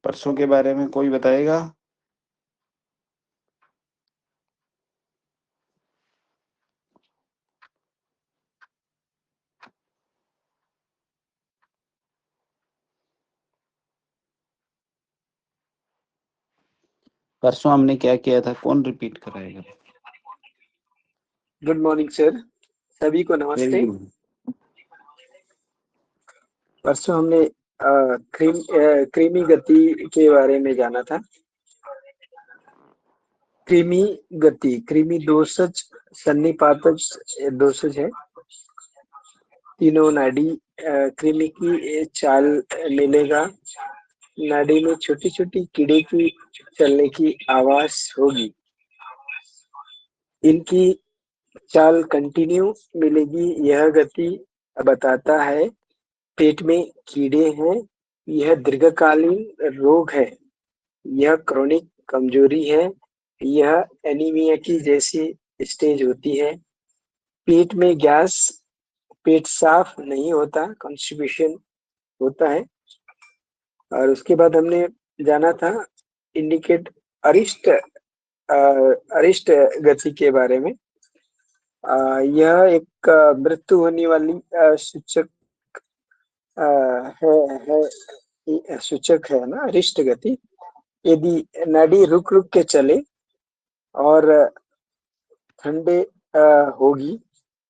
परसों के बारे में कोई बताएगा? परसों हमने क्या किया था, कौन रिपीट कराएगा? गुड मॉर्निंग सर, सभी को वेरी नमस्ते। गुड। परसों हमने क्रीमी गति के बारे में जाना था। क्रीमी गति, क्रीमी दोषज, सन्निपातज दोषज है। तीनों नाड़ी कृमि की चाल मिलेगा। नाड़ी में छोटी छोटी कीड़े की चलने की आवाज होगी। इनकी चाल कंटिन्यू मिलेगी। यह गति बताता है पेट में कीड़े हैं। यह दीर्घकालीन रोग है। यह क्रोनिक कमजोरी है। यह एनीमिया की जैसी स्टेज होती है। पेट में गैस, पेट साफ नहीं होता, कॉन्स्टिपेशन होता है। और उसके बाद हमने जाना था इंडिकेट अरिष्ट अरिष्ट गति के बारे में। यह एक मृत्यु होने वाली सूचक सूचक है ना, अरिष्ट गति। यदि नाड़ी रुक रुक के चले और ठंडे होगी,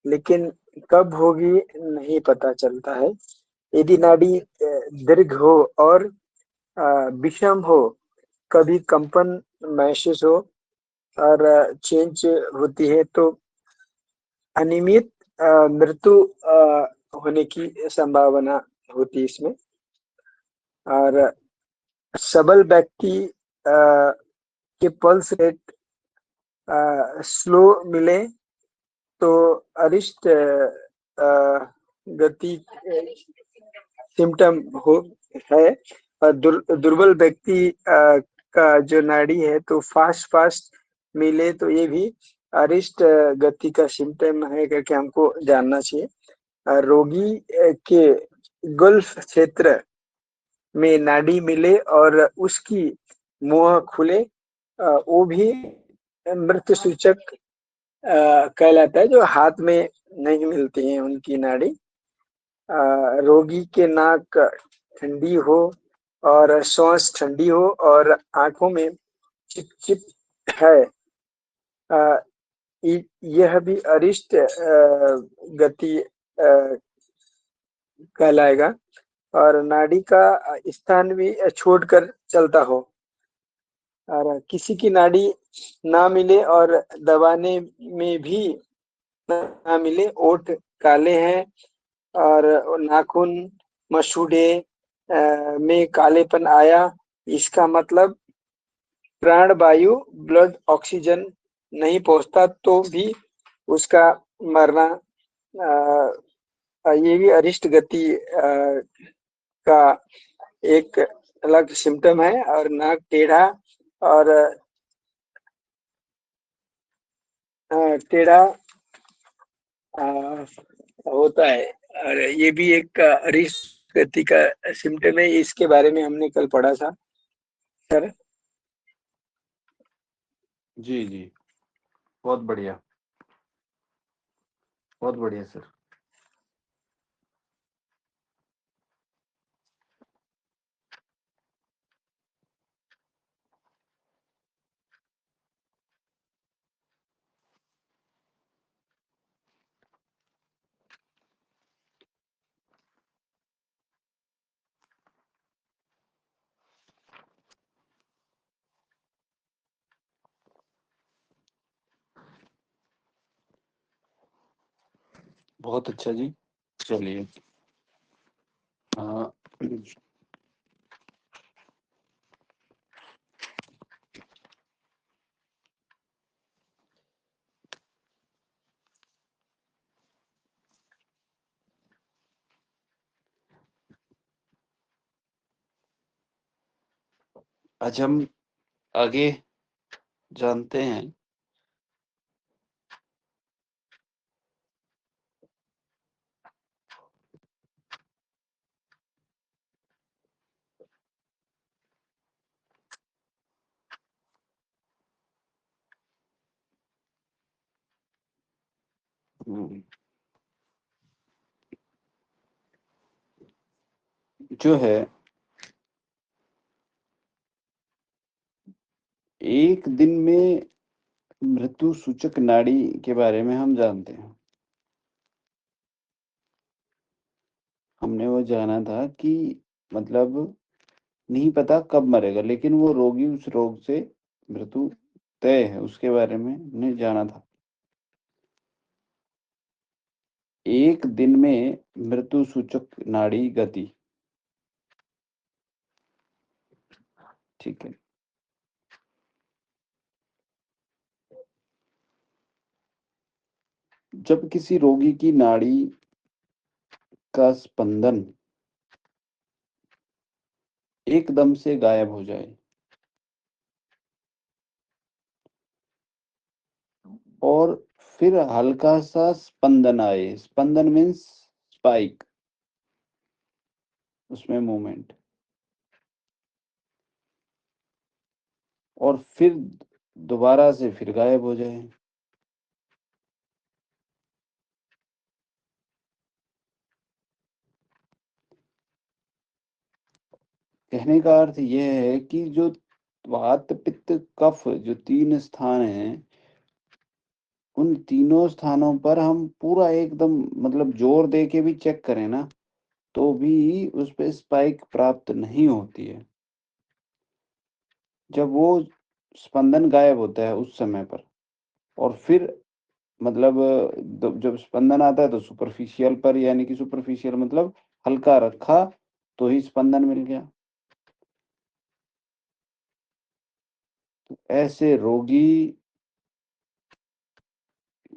लेकिन कब होगी नहीं पता चलता है। यदि नाड़ी दीर्घ हो और विषम हो, कभी कंपन महसूस हो और चेंज होती है, तो अनियमित मृत्यु होने की संभावना होती है इसमें। और सबल व्यक्ति के पल्स रेट स्लो मिले तो अरिष्ट गति सिम्टम हो है। और दुर्बल व्यक्ति का जो नाड़ी है तो फास्ट फास्ट मिले तो ये भी अरिष्ट गति का सिम्टम है करके हमको जानना चाहिए। रोगी के गल्फ क्षेत्र में नाड़ी मिले और उसकी मुंह खुले, वो भी मृत्यु सूचक कहलाता है। जो हाथ में नहीं मिलती है उनकी नाड़ी। रोगी के नाक ठंडी हो और सांस ठंडी हो और आंखों में चिप है, यह भी अरिष्ट गति कहलाएगा। और नाड़ी का स्थान भी छोड़कर चलता हो, और किसी की नाड़ी ना मिले और दबाने में भी ना मिले, ओठ काले हैं और नाखून मसूड़े में कालेपन आया, इसका मतलब प्राण वायु, ब्लड ऑक्सीजन नहीं पहुंचता तो भी उसका मरना। ये भी अरिष्ट गति का एक अलग सिम्टम है। और नाक टेढ़ा और टेढ़ा होता है, और ये भी एक अरिष्ट गति का सिम्टम है। इसके बारे में हमने कल पढ़ा था सर। जी जी, बहुत बढ़िया, बहुत बढ़िया सर। बहुत अच्छा जी। चलिए, आज हम आगे जानते हैं जो है एक दिन में मृत्यु सूचक नाड़ी के बारे में हम जानते हैं। हमने वो जाना था कि मतलब नहीं पता कब मरेगा, लेकिन वो रोगी उस रोग से मृत्यु तय है, उसके बारे में हमने जाना था। एक दिन में मृत्यु सूचक नाड़ी गति, ठीक है। जब किसी रोगी की नाड़ी का स्पंदन एकदम से गायब हो जाए और फिर हल्का सा स्पंदन आए, स्पंदन मीन्स स्पाइक, उसमें मूवमेंट, और फिर दोबारा से फिर गायब हो जाए। कहने का अर्थ यह है कि जो वात पित्त कफ जो 3 स्थान हैं, उन तीनों स्थानों पर हम पूरा एकदम मतलब जोर दे के भी चेक करें ना, तो भी उस पे स्पाइक प्राप्त नहीं होती है। जब वो स्पंदन गायब होता है उस समय पर, और फिर मतलब जब स्पंदन आता है तो सुपरफिशियल पर, यानी कि सुपरफिशियल मतलब हल्का रखा तो ही स्पंदन मिल गया। तो ऐसे रोगी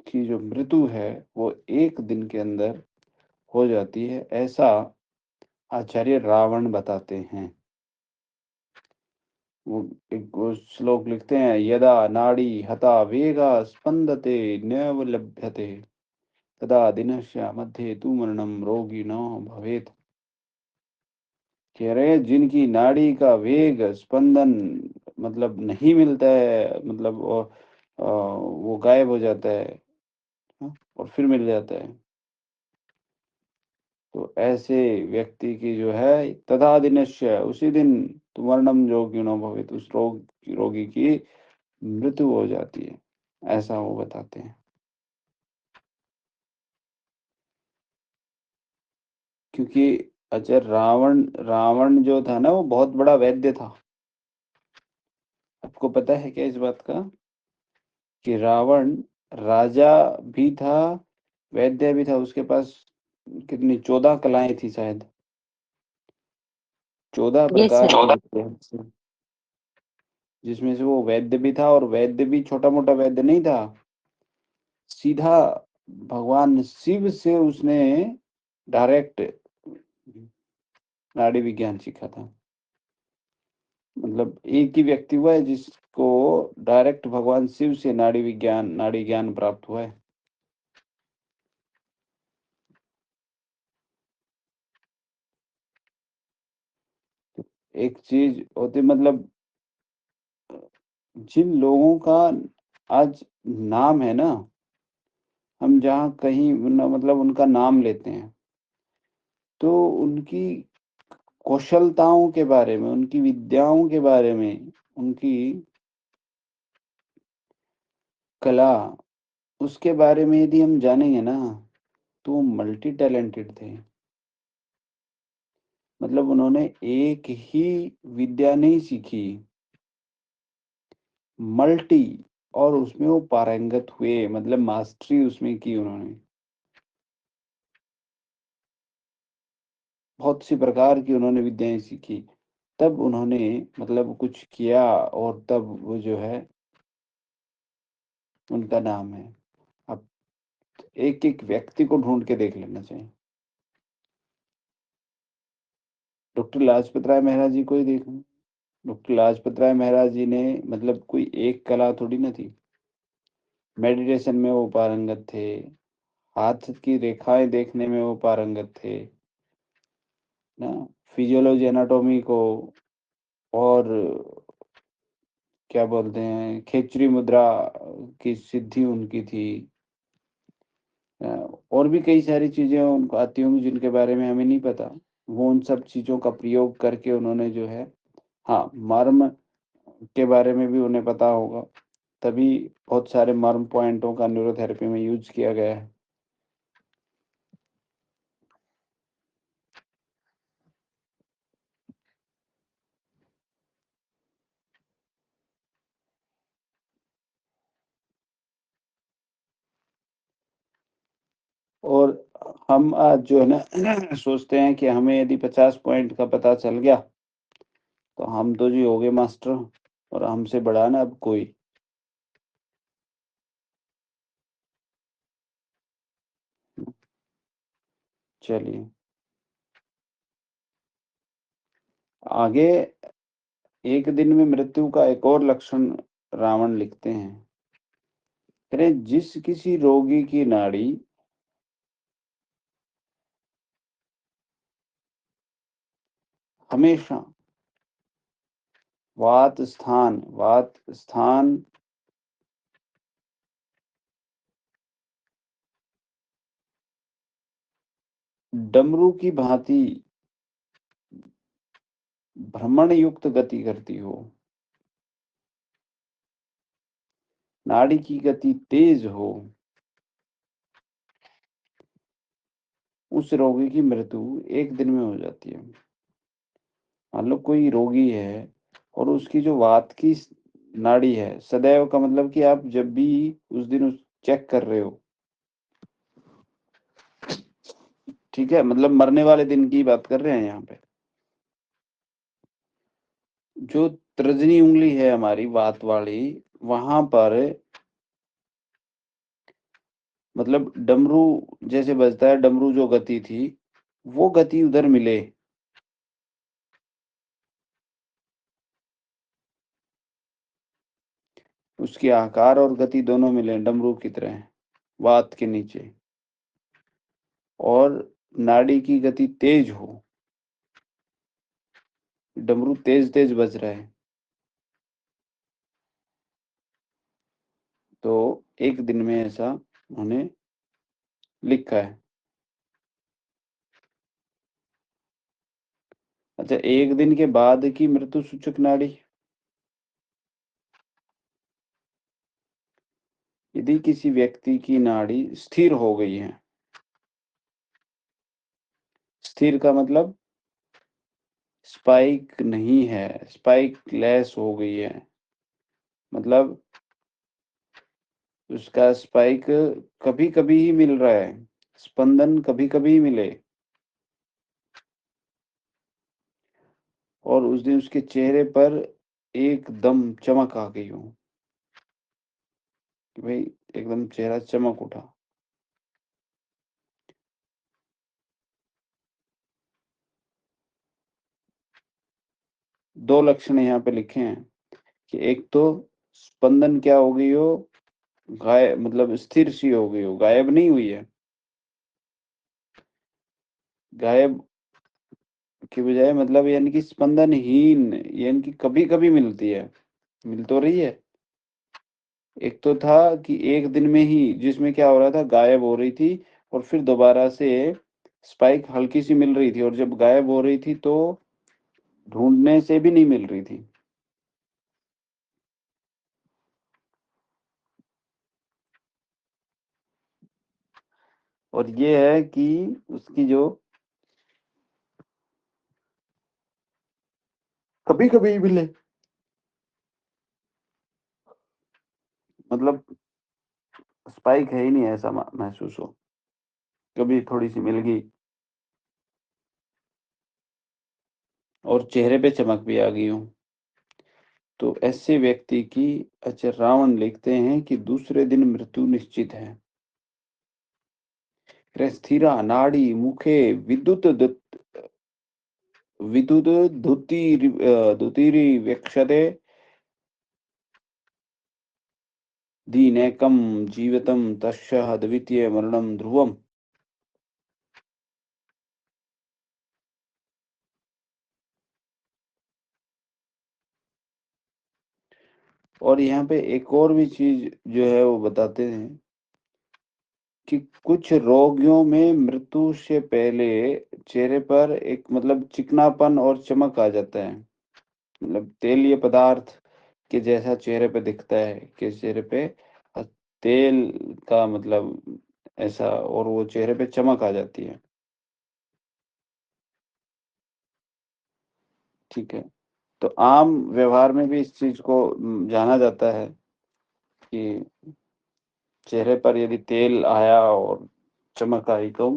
की जो मृत्यु है वो एक दिन के अंदर हो जाती है, ऐसा आचार्य रावण बताते हैं। वो एक वो श्लोक लिखते हैं, यदा नाड़ी हता वेगा स्पंदते नैवलभ्यते तदा दिनस्य मध्ये तु मरणम रोगी न भवेत। कह रहे हैं जिनकी नाड़ी का वेग स्पंदन मतलब नहीं मिलता है, मतलब वो गायब हो जाता है, हाँ, और फिर मिल जाता है, तो ऐसे व्यक्ति की जो है तथा दिनश्य उसी दिन तुमरणम योगिनो भवित, उस रोगी की मृत्यु हो जाती है, ऐसा वो बताते हैं। क्योंकि अच्छा रावण रावण जो था ना वो बहुत बड़ा वैद्य था। आपको पता है क्या इस बात का कि रावण राजा भी था, वैद्य भी था, उसके पास कितनी 14 कलाएं थी शायद, 14 यस प्रकार सर। के विद्या थे, जिसमें से वो वैद्य भी था, और वैद्य भी छोटा मोटा वैद्य नहीं था, सीधा भगवान शिव से उसने डायरेक्ट नाड़ी विज्ञान सीखा था। मतलब एक ही व्यक्ति हुआ है जिसको डायरेक्ट भगवान शिव से नाड़ी ज्ञान प्राप्त हुआ है। एक चीज होती मतलब जिन लोगों का आज नाम है ना, हम जहाँ कहीं मतलब उनका नाम लेते हैं, तो उनकी कौशलताओं के बारे में, उनकी विद्याओं के बारे में, उनकी कला, उसके बारे में यदि हम जानेंगे ना, तो वो मल्टी टैलेंटेड थे। मतलब उन्होंने एक ही विद्या नहीं सीखी, मल्टी, और उसमें वो पारंगत हुए, मतलब मास्टरी उसमें की उन्होंने। बहुत सी प्रकार की उन्होंने विद्याएं सीखी, तब उन्होंने मतलब कुछ किया, और तब वो जो है उनका नाम है। अब एक एक व्यक्ति को ढूंढ के देख लेना चाहिए। डॉक्टर लाजपत राय महाराज जी को ही देखो। डॉक्टर लाजपत राय महाराज जी ने मतलब कोई एक कला थोड़ी ना थी, मेडिटेशन में वो पारंगत थे, हाथ की रेखाएं देखने में वो पारंगत थे ना, फिजियोलॉजी एनाटॉमी को, और क्या बोलते हैं खेचरी मुद्रा की सिद्धि उनकी थी, और भी कई सारी चीज़ें उनको आती होंगी जिनके बारे में हमें नहीं पता। वो उन सब चीज़ों का प्रयोग करके उन्होंने जो है हाँ, मर्म के बारे में भी उन्हें पता होगा, तभी बहुत सारे मर्म पॉइंटों का न्यूरोथेरेपी में यूज़ किया गया है। और हम आज जो है ना सोचते हैं कि हमें यदि 50 पॉइंट का पता चल गया, तो हम तो जी हो गए मास्टर और हमसे बड़ा ना अब कोई। चलिए, आगे एक दिन में मृत्यु का एक और लक्षण रावण लिखते हैं। कह रहे जिस किसी रोगी की नाड़ी हमेशा वात स्थान डमरू की भांति भ्रमण युक्त गति करती हो, नाड़ी की गति तेज हो, उस रोगी की मृत्यु एक दिन में हो जाती है। मान लो कोई रोगी है और उसकी जो वात की नाड़ी है, सदैव का मतलब कि आप जब भी उस दिन उस चेक कर रहे हो, ठीक है, मतलब मरने वाले दिन की बात कर रहे हैं यहाँ पे। जो तर्जनी उंगली है हमारी वात वाली, वहां पर मतलब डमरू जैसे बजता है, डमरू जो गति थी वो गति उधर मिले, उसके आकार और गति दोनों मिले डमरू की तरह वात के नीचे, और नाड़ी की गति तेज हो, डमरू तेज तेज बज रहा है, तो एक दिन में ऐसा उन्होंने लिखा है। अच्छा, एक दिन के बाद की मृत्यु सूचक नाड़ी, यदि किसी व्यक्ति की नाड़ी स्थिर हो गई है, स्थिर का मतलब स्पाइक नहीं है, स्पाइक लेस हो गई है, मतलब उसका स्पाइक कभी कभी ही मिल रहा है, स्पंदन कभी कभी ही मिले, और उस दिन उसके चेहरे पर एकदम चमक आ गई हो कि भाई एकदम चेहरा चमक उठा। दो लक्षण यहाँ पे लिखे हैं कि एक तो स्पंदन क्या हो गई हो, गायब, मतलब स्थिर सी हो गई हो, गायब नहीं हुई है, गायब की बजाय मतलब यानी कि स्पंदनहीन, यानी कि कभी कभी मिलती है, मिल तो रही है। एक तो था कि एक दिन में ही, जिसमें क्या हो रहा था, गायब हो रही थी और फिर दोबारा से स्पाइक हल्की सी मिल रही थी, और जब गायब हो रही थी तो ढूंढने से भी नहीं मिल रही थी। और ये है कि उसकी जो कभी कभी मिले, मतलब स्पाइक है ही नहीं ऐसा महसूस हो, कभी थोड़ी सी मिल गई और चेहरे पे चमक भी आ गई हो, तो ऐसे व्यक्ति की, अच्छा रावण लिखते हैं कि दूसरे दिन मृत्यु निश्चित है। स्थिरा नाड़ी मुखे विद्युत विद्युत धुतिरिवेक्षते दीनेकं जीवितं तस्य द्वितीय मरणं ध्रुवम्। और यहाँ पे एक और भी चीज जो है वो बताते हैं कि कुछ रोगियों में मृत्यु से पहले चेहरे पर एक मतलब चिकनापन और चमक आ जाता है। मतलब तेलीय पदार्थ के जैसा चेहरे पे दिखता है कि चेहरे पे अ, तेल का मतलब ऐसा और वो चेहरे पे चमक आ जाती है। ठीक है। तो आम व्यवहार में भी इस चीज़ को जाना जाता है कि चेहरे पर यदि तेल आया और चमक आई तो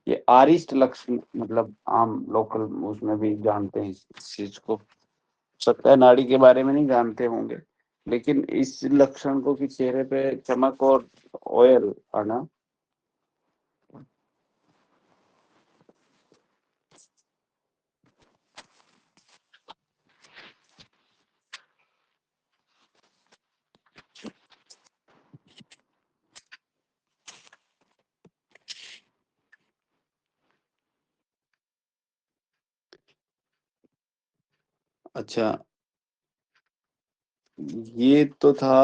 ये आरिष्ट लक्षण मतलब आम लोकल उसमें भी जानते हैं इस चीज़ को। सकता है नाड़ी के बारे में नहीं जानते होंगे, लेकिन इस लक्षण को कि चेहरे पे चमक और ऑयल आना। अच्छा, ये तो था।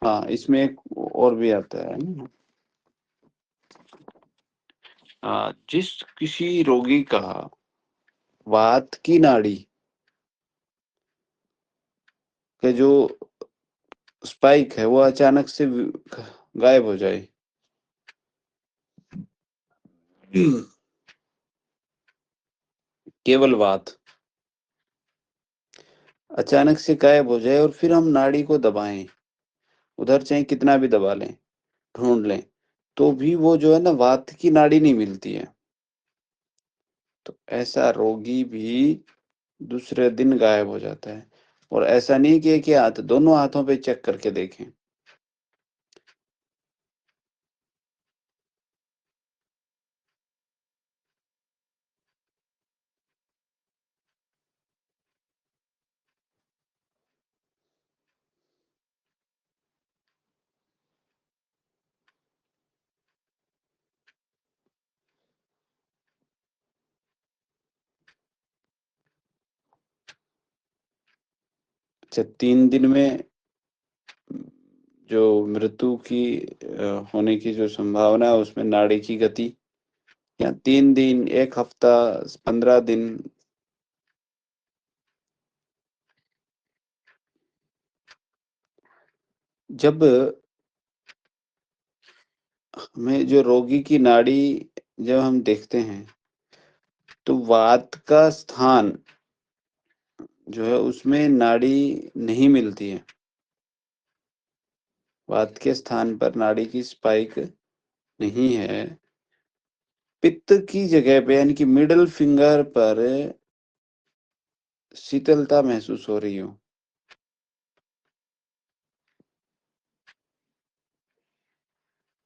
हाँ, इसमें एक और भी आता है ना। जिस किसी रोगी का वात की नाड़ी के जो स्पाइक है वो अचानक से गायब हो जाए। केवल वात अचानक से गायब हो जाए और फिर हम नाड़ी को दबाएं, उधर चाहे कितना भी दबा लें, ढूंढ लें, तो भी वो जो है ना वात की नाड़ी नहीं मिलती है। तो ऐसा रोगी भी दूसरे दिन गायब हो जाता है। और ऐसा नहीं कि एक ही हाथ, दोनों हाथों पे चेक करके देखें। अच्छा, 3 दिन में जो मृत्यु की होने की जो संभावना है उसमें नाड़ी की गति, या 3 दिन, 1 हफ्ता, 15 दिन। जब हमें जो रोगी की नाड़ी जब हम देखते हैं तो वात का स्थान जो है उसमें नाड़ी नहीं मिलती है। वात के स्थान पर नाड़ी की स्पाइक नहीं है। पित्त की जगह पे यानी कि मिडल फिंगर पर शीतलता महसूस हो रही हो,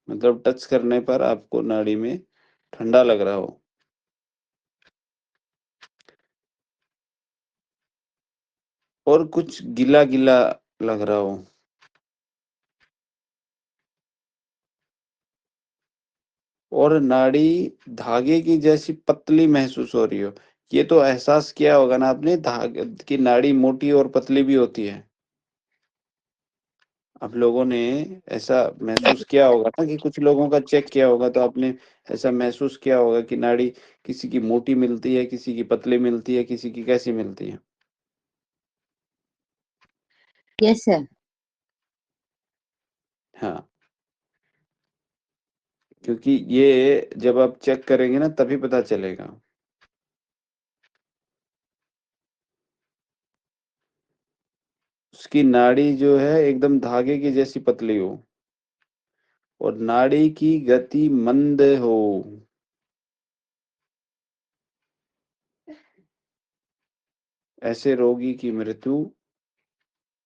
मतलब टच करने पर आपको नाड़ी में ठंडा लग रहा हो, और कुछ गीला गीला लग रहा हो, और नाड़ी धागे की जैसी पतली महसूस हो रही हो। ये तो एहसास किया होगा ना आपने, धागे की नाड़ी मोटी और पतली भी होती है। आप लोगों ने ऐसा महसूस किया होगा ना कि कुछ लोगों का चेक किया होगा तो आपने ऐसा महसूस किया होगा कि नाड़ी किसी की मोटी मिलती है, किसी की पतली मिलती है, किसी की कैसी मिलती है। Yes sir. हाँ, क्योंकि ये जब आप चेक करेंगे ना तभी पता चलेगा। उसकी नाड़ी जो है एकदम धागे की जैसी पतली हो और नाड़ी की गति मंद हो। ऐसे रोगी की मृत्यु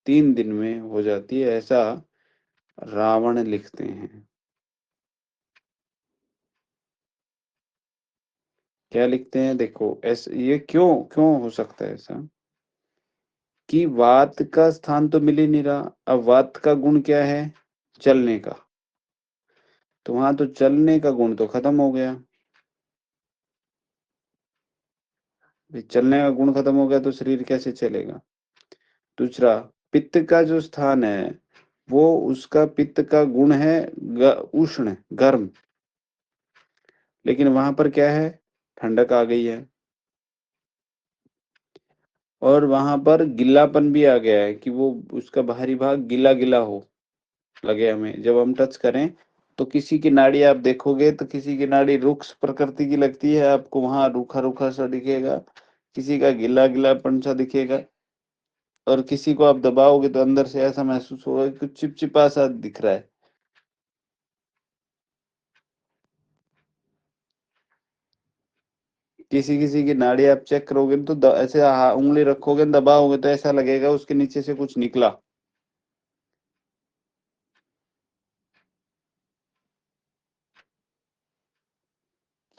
3 दिन में हो जाती है, ऐसा रावण लिखते हैं। क्या लिखते हैं देखो, ऐसे ये क्यों क्यों हो सकता है ऐसा कि वात का स्थान तो मिल ही नहीं रहा। अब वात का गुण क्या है? चलने का। तो वहां तो चलने का गुण तो खत्म हो गया। भाई चलने का गुण खत्म हो गया तो शरीर कैसे चलेगा? दूसरा, पित्त का जो स्थान है वो उसका पित्त का गुण है उष्ण, गर्म, लेकिन वहां पर क्या है, ठंडक आ गई है। और वहां पर गिल्लापन भी आ गया है कि वो उसका बाहरी भाग गीला गीला हो लगे हमें जब हम टच करें। तो किसी की नाड़ी आप देखोगे तो किसी की नाड़ी रुक्ष प्रकृति की लगती है, आपको वहां रूखा रूखा सा दिखेगा, किसी का गीला गीलापन सा दिखेगा, और किसी को आप दबाओगे तो अंदर से ऐसा महसूस होगा कि कुछ चिपचिपा सा दिख रहा है। किसी किसी की नाड़ी आप चेक करोगे तो ऐसे उंगली रखोगे दबाओगे तो ऐसा लगेगा उसके नीचे से कुछ निकला।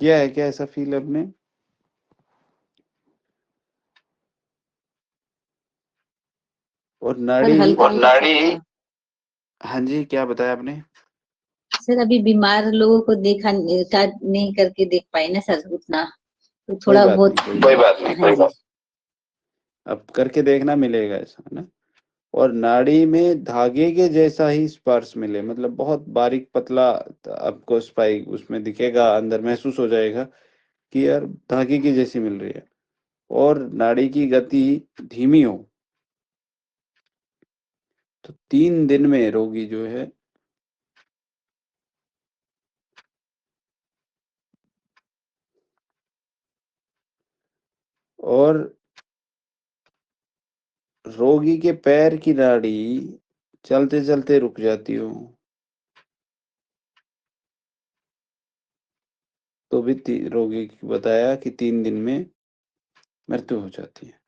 किया है क्या ऐसा फील आपने? और सर नाड़ी, हल्का और हल्का नाड़ी, सा। हाँ जी क्या बताया आपने? सर अभी बीमार लोगों को देखा का नहीं करके देख पाए ना सर उतना, तो कोई थोड़ा बात बहुत। नहीं, कोई बात नहीं, कोई हाँ बात, जी। अब करके देखना, मिलेगा ऐसा है ना। और नाड़ी में धागे के जैसा ही स्पर्श मिले, मतलब बहुत बारीक पतला आपको स्पाइक उसमें दिखेगा, अंदर महसूस हो जाएगा कि यार धागे की जैसी मिल रही है। और नाड़ी की गति धीमी हो तो 3 दिन में रोगी जो है और रोगी के पैर की नाड़ी चलते चलते रुक जाती हो तो भी रोगी की बताया कि 3 दिन में मृत्यु हो जाती है।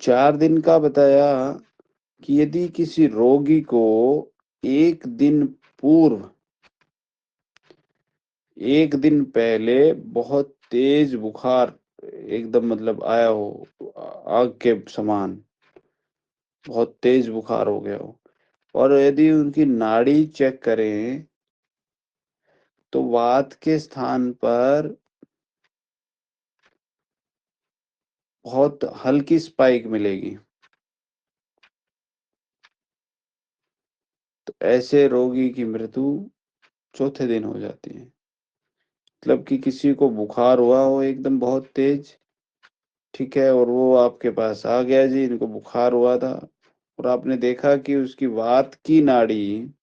4 दिन का बताया कि यदि किसी रोगी को एक दिन पूर्व, एक दिन पहले बहुत तेज बुखार एकदम मतलब आया हो, आग के समान बहुत तेज बुखार हो गया हो, और यदि उनकी नाड़ी चेक करें तो वात के स्थान पर बहुत हल्की स्पाइक मिलेगी, तो ऐसे रोगी की मृत्यु चौथे दिन हो जाती है। मतलब कि किसी को बुखार हुआ हो एकदम बहुत तेज, ठीक है, और वो आपके पास आ गया जी इनको बुखार हुआ था, और आपने देखा कि उसकी वात की नाड़ी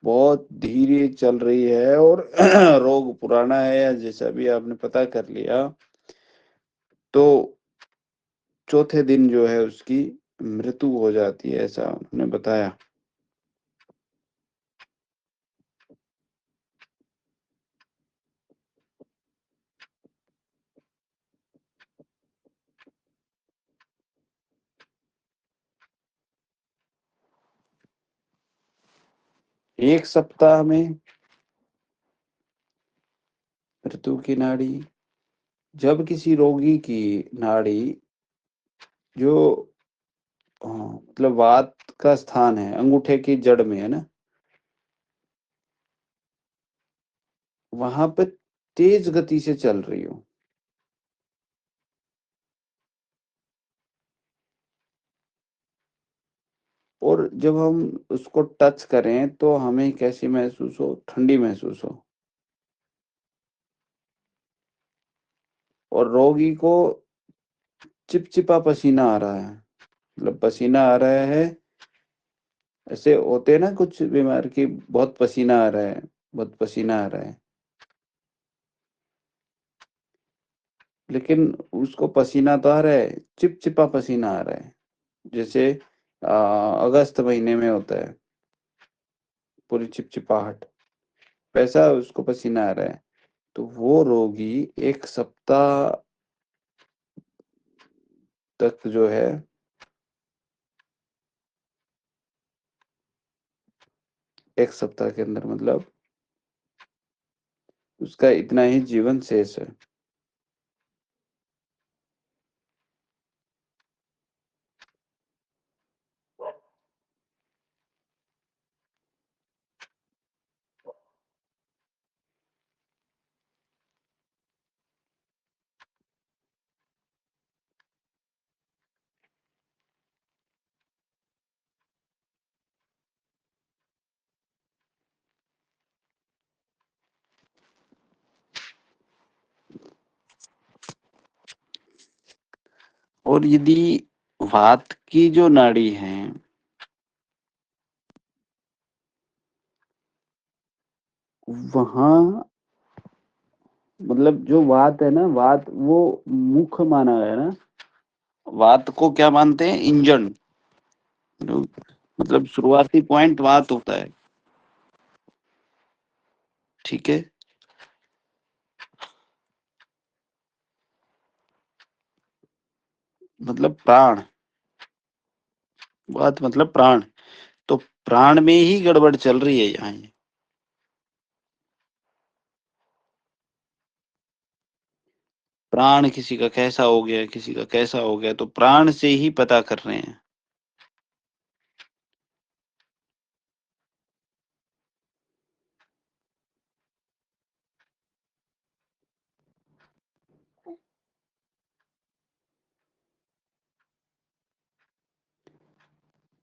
बहुत धीरे चल रही है और रोग पुराना है या जैसा भी आपने पता कर लिया, तो चौथे दिन जो है उसकी मृत्यु हो जाती है, ऐसा उन्होंने बताया। एक सप्ताह में मृत्यु की नाड़ी, जब किसी रोगी की नाड़ी जो मतलब वात का स्थान है अंगूठे की जड़ में है ना, वहां पे तेज गति से चल रही हो, और जब हम उसको टच करें तो हमें कैसी महसूस हो, ठंडी महसूस हो, और रोगी को चिपचिपा पसीना आ रहा है, मतलब पसीना आ रहा है, ऐसे होते हैं ना कुछ बीमार की बहुत पसीना आ रहा है, बहुत पसीना आ रहा है, लेकिन उसको पसीना तो आ रहा है, चिपचिपा पसीना आ रहा है, जैसे अगस्त महीने में होता है पूरी चिपचिपाहट, वैसा उसको पसीना आ रहा है। तो वो रोगी एक सप्ताह तक जो है, एक सप्ताह के अंदर मतलब उसका इतना ही जीवन शेष है। और यदि वात की जो नाड़ी है वहां, मतलब जो वात है ना, वात वो मुख्य माना गया ना, वात को क्या मानते हैं? इंजन। मतलब शुरुआती पॉइंट वात होता है, ठीक है। मतलब प्राण, वात मतलब प्राण। तो प्राण में ही गड़बड़ चल रही है यहाँ ये। प्राण किसी का कैसा हो गया, किसी का कैसा हो गया, तो प्राण से ही पता कर रहे हैं।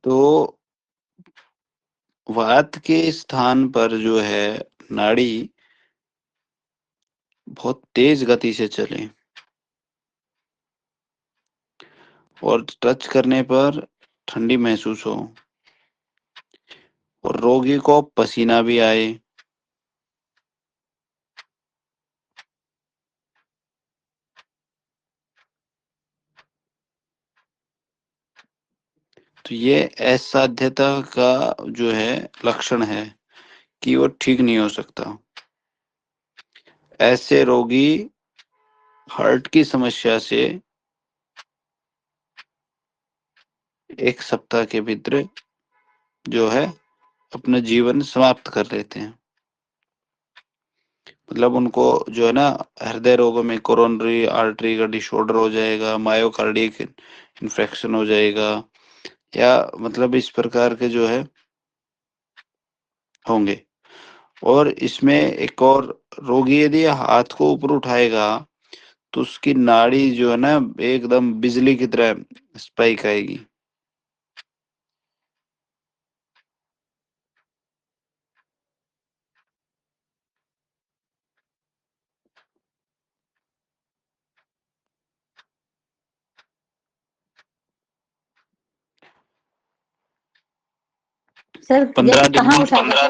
तो वात के स्थान पर जो है नाड़ी बहुत तेज गति से चले और टच करने पर ठंडी महसूस हो और रोगी को पसीना भी आए, तो ये असाध्यता का जो है लक्षण है कि वो ठीक नहीं हो सकता। ऐसे रोगी हार्ट की समस्या से 1 सप्ताह के भीतर जो है अपना जीवन समाप्त कर लेते हैं। मतलब उनको जो है ना, हृदय रोगों में कोरोनरी आर्टरी का डिसऑर्डर हो जाएगा, मायोकार्डिक इन्फेक्शन हो जाएगा, या मतलब इस प्रकार के जो है होंगे। और इसमें एक और, रोगी यदि हाथ को ऊपर उठाएगा तो उसकी नाड़ी जो है ना एकदम बिजली की तरह स्पाइक आएगी। सर 15 जैसे दिन कहाँ में उठाएगा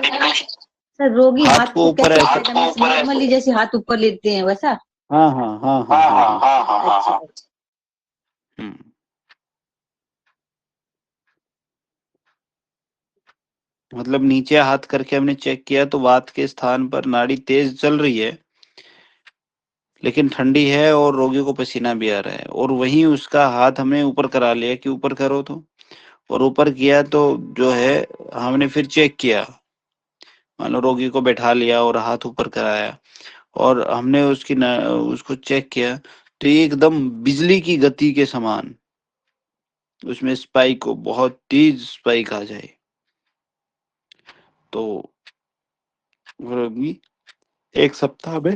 सर? रोगी हाथ हाथ को को ऊपर कैसे ऐसे, उठाएगा? नॉर्मली जैसे हाथ ऊपर लेते हैं वैसा? हाँ हाँ हाँ हाँ हाँ हाँ। अच्छा। हम्म। मतलब नीचे हाथ करके हमने चेक किया तो वात के स्थान पर नाड़ी तेज चल रही है, लेकिन ठंडी है और रोगी को पसीना भी आ रहा है। और वहीं उसका हाथ हमने ऊपर करा लिया कि ऊपर करो तो, और ऊपर किया तो जो है हमने फिर चेक किया, मान लो रोगी को बैठा लिया और हाथ ऊपर कराया और हमने उसको चेक किया, तो ये एकदम बिजली की गति के समान उसमें स्पाइक हो, बहुत तेज स्पाइक आ जाए, तो रोगी 1 सप्ताह में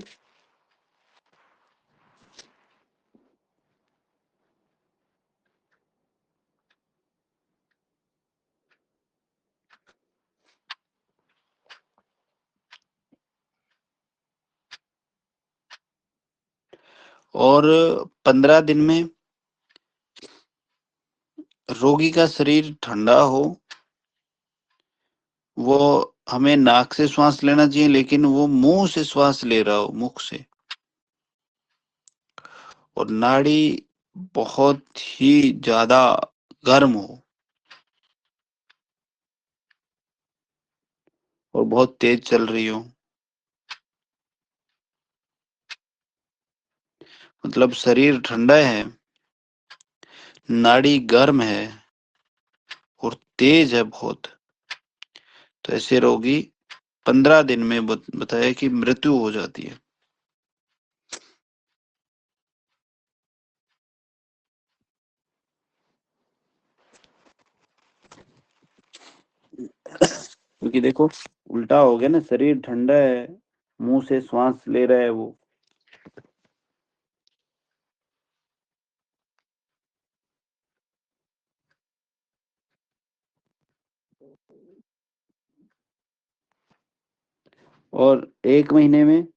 और 15 दिन में रोगी का शरीर ठंडा हो, वो हमें नाक से श्वास लेना चाहिए लेकिन वो मुंह से श्वास ले रहा हो, मुख से, और नाड़ी बहुत ही ज्यादा गर्म हो और बहुत तेज चल रही हो। मतलब शरीर ठंडा है, नाड़ी गर्म है और तेज है बहुत, तो ऐसे रोगी 15 दिन में बताया कि मृत्यु हो जाती है। क्योंकि देखो उल्टा हो गया ना, शरीर ठंडा है, मुंह से श्वास ले रहा है वो। और 1 महीने में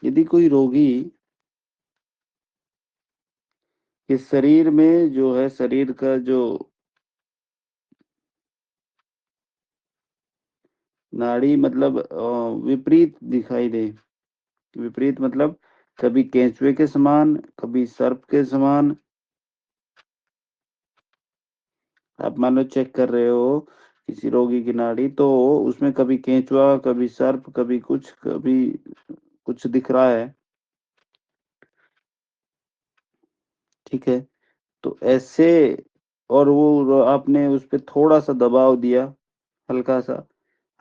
यदि कोई रोगी कि शरीर में जो है, शरीर का जो नाड़ी मतलब विपरीत दिखाई दे। विपरीत मतलब कभी केंचुए के समान, कभी सर्प के समान। आप मान लो चेक कर रहे हो किसी रोगी की नाड़ी, तो उसमें कभी केंचुआ, कभी सर्प, कभी कुछ दिख रहा है। ठीक है, तो ऐसे, और वो आपने उस पे थोड़ा सा दबाव दिया, हल्का सा,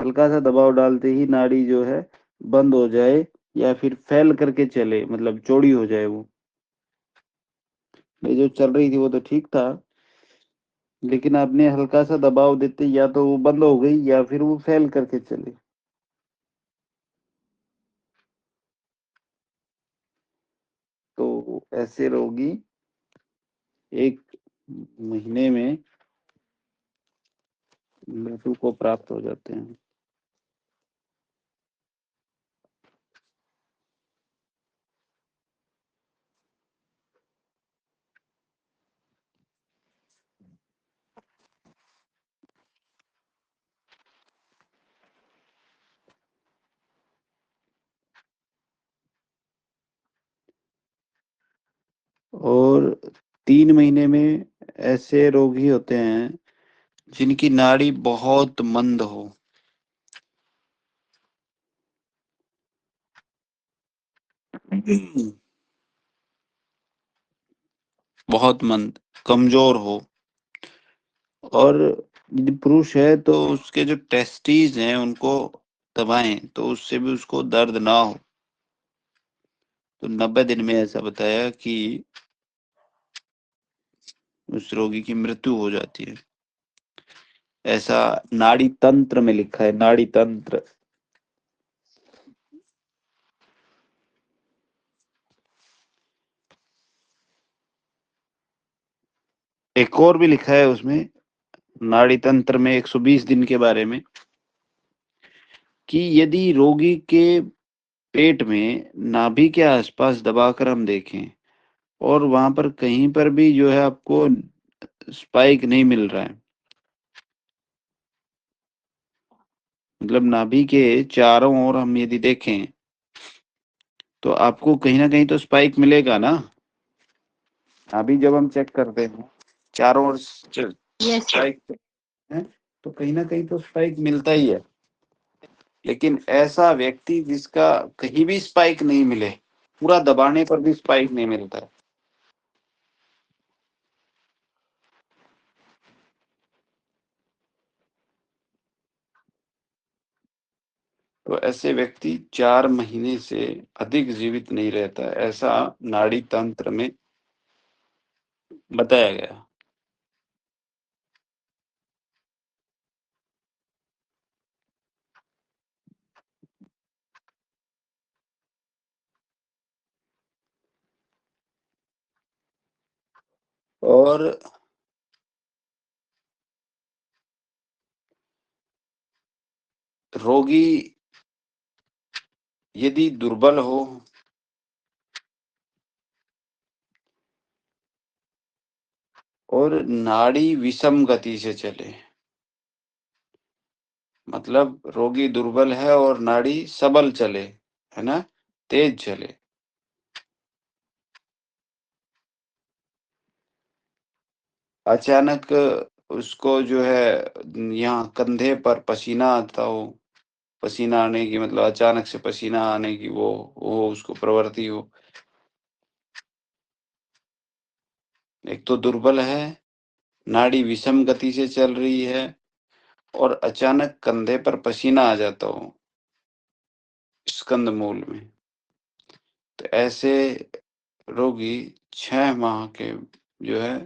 हल्का सा दबाव डालते ही नाड़ी जो है बंद हो जाए या फिर फैल करके चले, मतलब चौड़ी हो जाए वो। ये जो चल रही थी वो तो ठीक था, लेकिन आपने हल्का सा दबाव देते या तो वो बंद हो गई या फिर वो फैल करके चले। तो ऐसे रोगी 1 महीने में मृत्यु को प्राप्त हो जाते हैं। और 3 महीने में ऐसे रोगी होते हैं जिनकी नाड़ी बहुत मंद हो। बहुत मंद, कमजोर हो। और यदि पुरुष है तो उसके जो टेस्टीज हैं उनको दबाएं तो उससे भी उसको दर्द ना हो। तो 90 दिन में ऐसा बताया कि उस रोगी की मृत्यु हो जाती है। ऐसा नाड़ी तंत्र में लिखा है, नाड़ी तंत्र। एक और भी लिखा है उसमें, नाड़ी तंत्र में 120 दिन के बारे में, कि यदि रोगी के पेट में नाभि के आसपास दबाकर हम देखें और वहां पर कहीं पर भी जो है आपको स्पाइक नहीं मिल रहा है, मतलब नाभि के चारों ओर हम यदि देखें तो आपको कहीं ना कहीं तो स्पाइक मिलेगा ना। नाभि जब हम चेक करते हैं चारों ओर यस स्पाइक है, तो कहीं ना कहीं तो स्पाइक मिलता ही है। लेकिन ऐसा व्यक्ति जिसका कहीं भी स्पाइक नहीं मिले, पूरा दबाने पर भी स्पाइक नहीं मिलता है, तो ऐसे व्यक्ति 4 महीने से अधिक जीवित नहीं रहता है, ऐसा नाड़ी तंत्र में बताया गया। और रोगी यदि दुर्बल हो और नाड़ी विषम गति से चले, मतलब रोगी दुर्बल है और नाड़ी सबल चले, है ना, तेज चले, अचानक उसको जो है यहाँ कंधे पर पसीना आता हो, पसीना आने की मतलब अचानक से पसीना आने की वो उसको प्रवृत्ति हो। एक तो दुर्बल है, नाड़ी विषम गति से चल रही है, और अचानक कंधे पर पसीना आ जाता हो स्कंद मूल में, तो ऐसे रोगी 6 माह के जो है,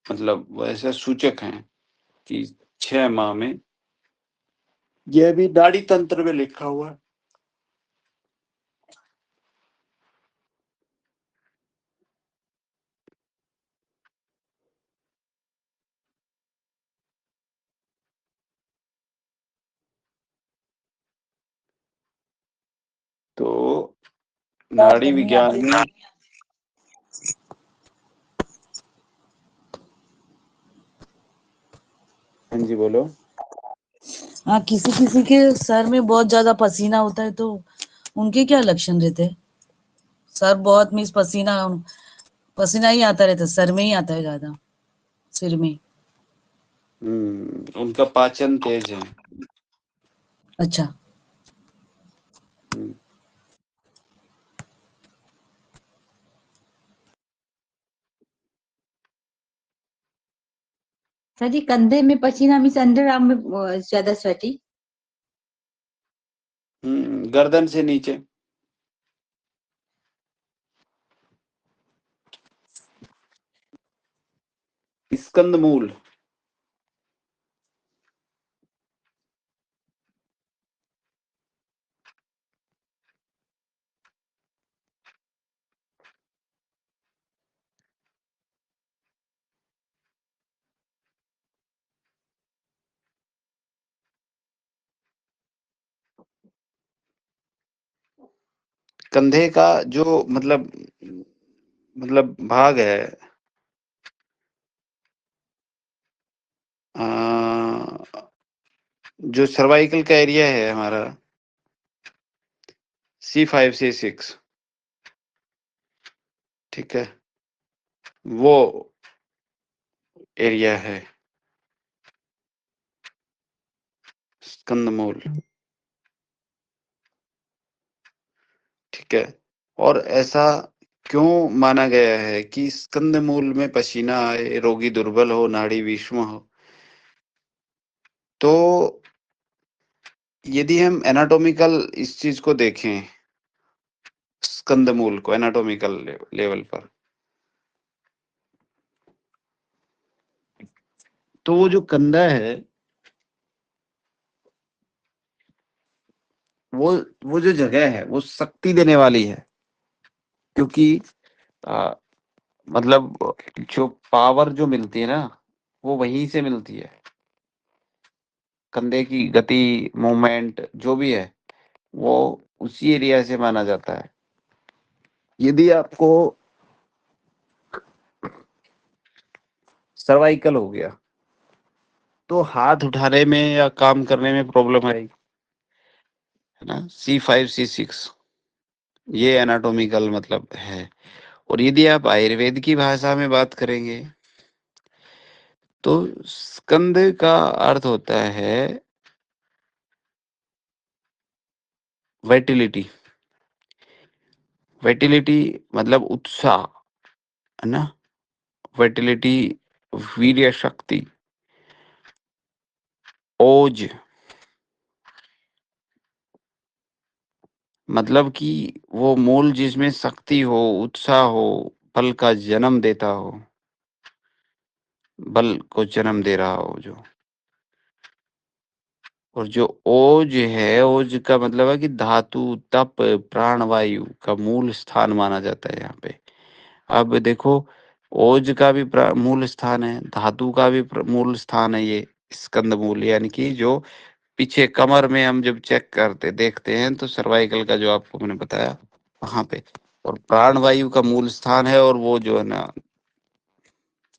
मतलब वैसे सूचक हैं कि 6 माह में, यह भी नाड़ी तंत्र में लिखा हुआ है। तो नाड़ी विज्ञान में हाँ जी बोलो। हाँ, किसी किसी के सर में बहुत ज्यादा पसीना होता है तो उनके क्या लक्षण रहते हैं? सर बहुत मीन्स पसीना ही आता रहता है, सर में ही आता है ज्यादा, सिर में। उनका पाचन तेज है। अच्छा। हम्म, सर जी कंधे में पसीना मीन्स अंडर आर्म में ज्यादा स्वेटी। गर्दन से नीचे। स्कंद मूल। कंधे का जो मतलब भाग है, अ, जो सर्वाइकल का एरिया है हमारा, C5 से 6, ठीक है, वो एरिया है स्कंद मूल, ठीक है। और ऐसा क्यों माना गया है कि स्कंद मूल में पसीना आए, रोगी दुर्बल हो, नाड़ी विषम हो? तो यदि हम एनाटॉमिकल इस चीज को देखें, स्कंद मूल को एनाटॉमिकल लेवल पर, तो वो जो कंधा है, वो जो जगह है वो शक्ति देने वाली है, क्योंकि आ, मतलब जो पावर जो मिलती है ना, वो वहीं से मिलती है। कंधे की गति, मूवमेंट जो भी है, वो उसी एरिया से माना जाता है। यदि आपको सर्वाइकल हो गया तो हाथ उठाने में या काम करने में प्रॉब्लम आएगी, है ना। C5 C6 ये एनाटॉमिकल मतलब है। और यदि आप आयुर्वेद की भाषा में बात करेंगे तो स्कंद का अर्थ होता है वाइटिलिटी। वाइटिलिटी मतलब उत्साह, है ना। वाइटिलिटी, वीर्य शक्ति, ओज, मतलब कि वो मूल जिसमें शक्ति हो, उत्साह हो, बल का जन्म देता हो, बल को जन्म दे रहा हो जो। और जो ओज है, ओज का मतलब है कि धातु, तप, प्राणवायु का मूल स्थान माना जाता है यहाँ पे। अब देखो, ओज का भी मूल स्थान है, धातु का भी मूल स्थान है ये स्कंद मूल, यानी कि जो पीछे कमर में हम जब चेक करते देखते हैं तो सर्वाइकल का जो आपको मैंने बताया वहां पे। और प्राणवायु का मूल स्थान है, और वो जो है ना,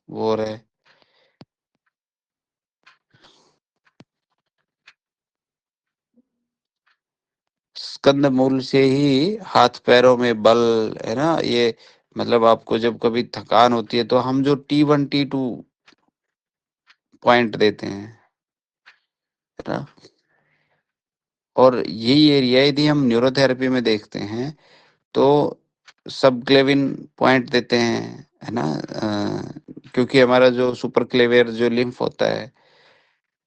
वो रहे स्कंद मूल से ही हाथ पैरों में बल, है ना। ये मतलब आपको जब कभी थकान होती है तो हम जो T1 T2 पॉइंट देते हैं, है ना। और यही एरिया यदि हम न्यूरोथेरेपी में देखते हैं तो सब क्लेविन पॉइंट देते हैं, है ना। क्योंकि हमारा जो सुपर क्लेवियर जो लिम्फ होता है,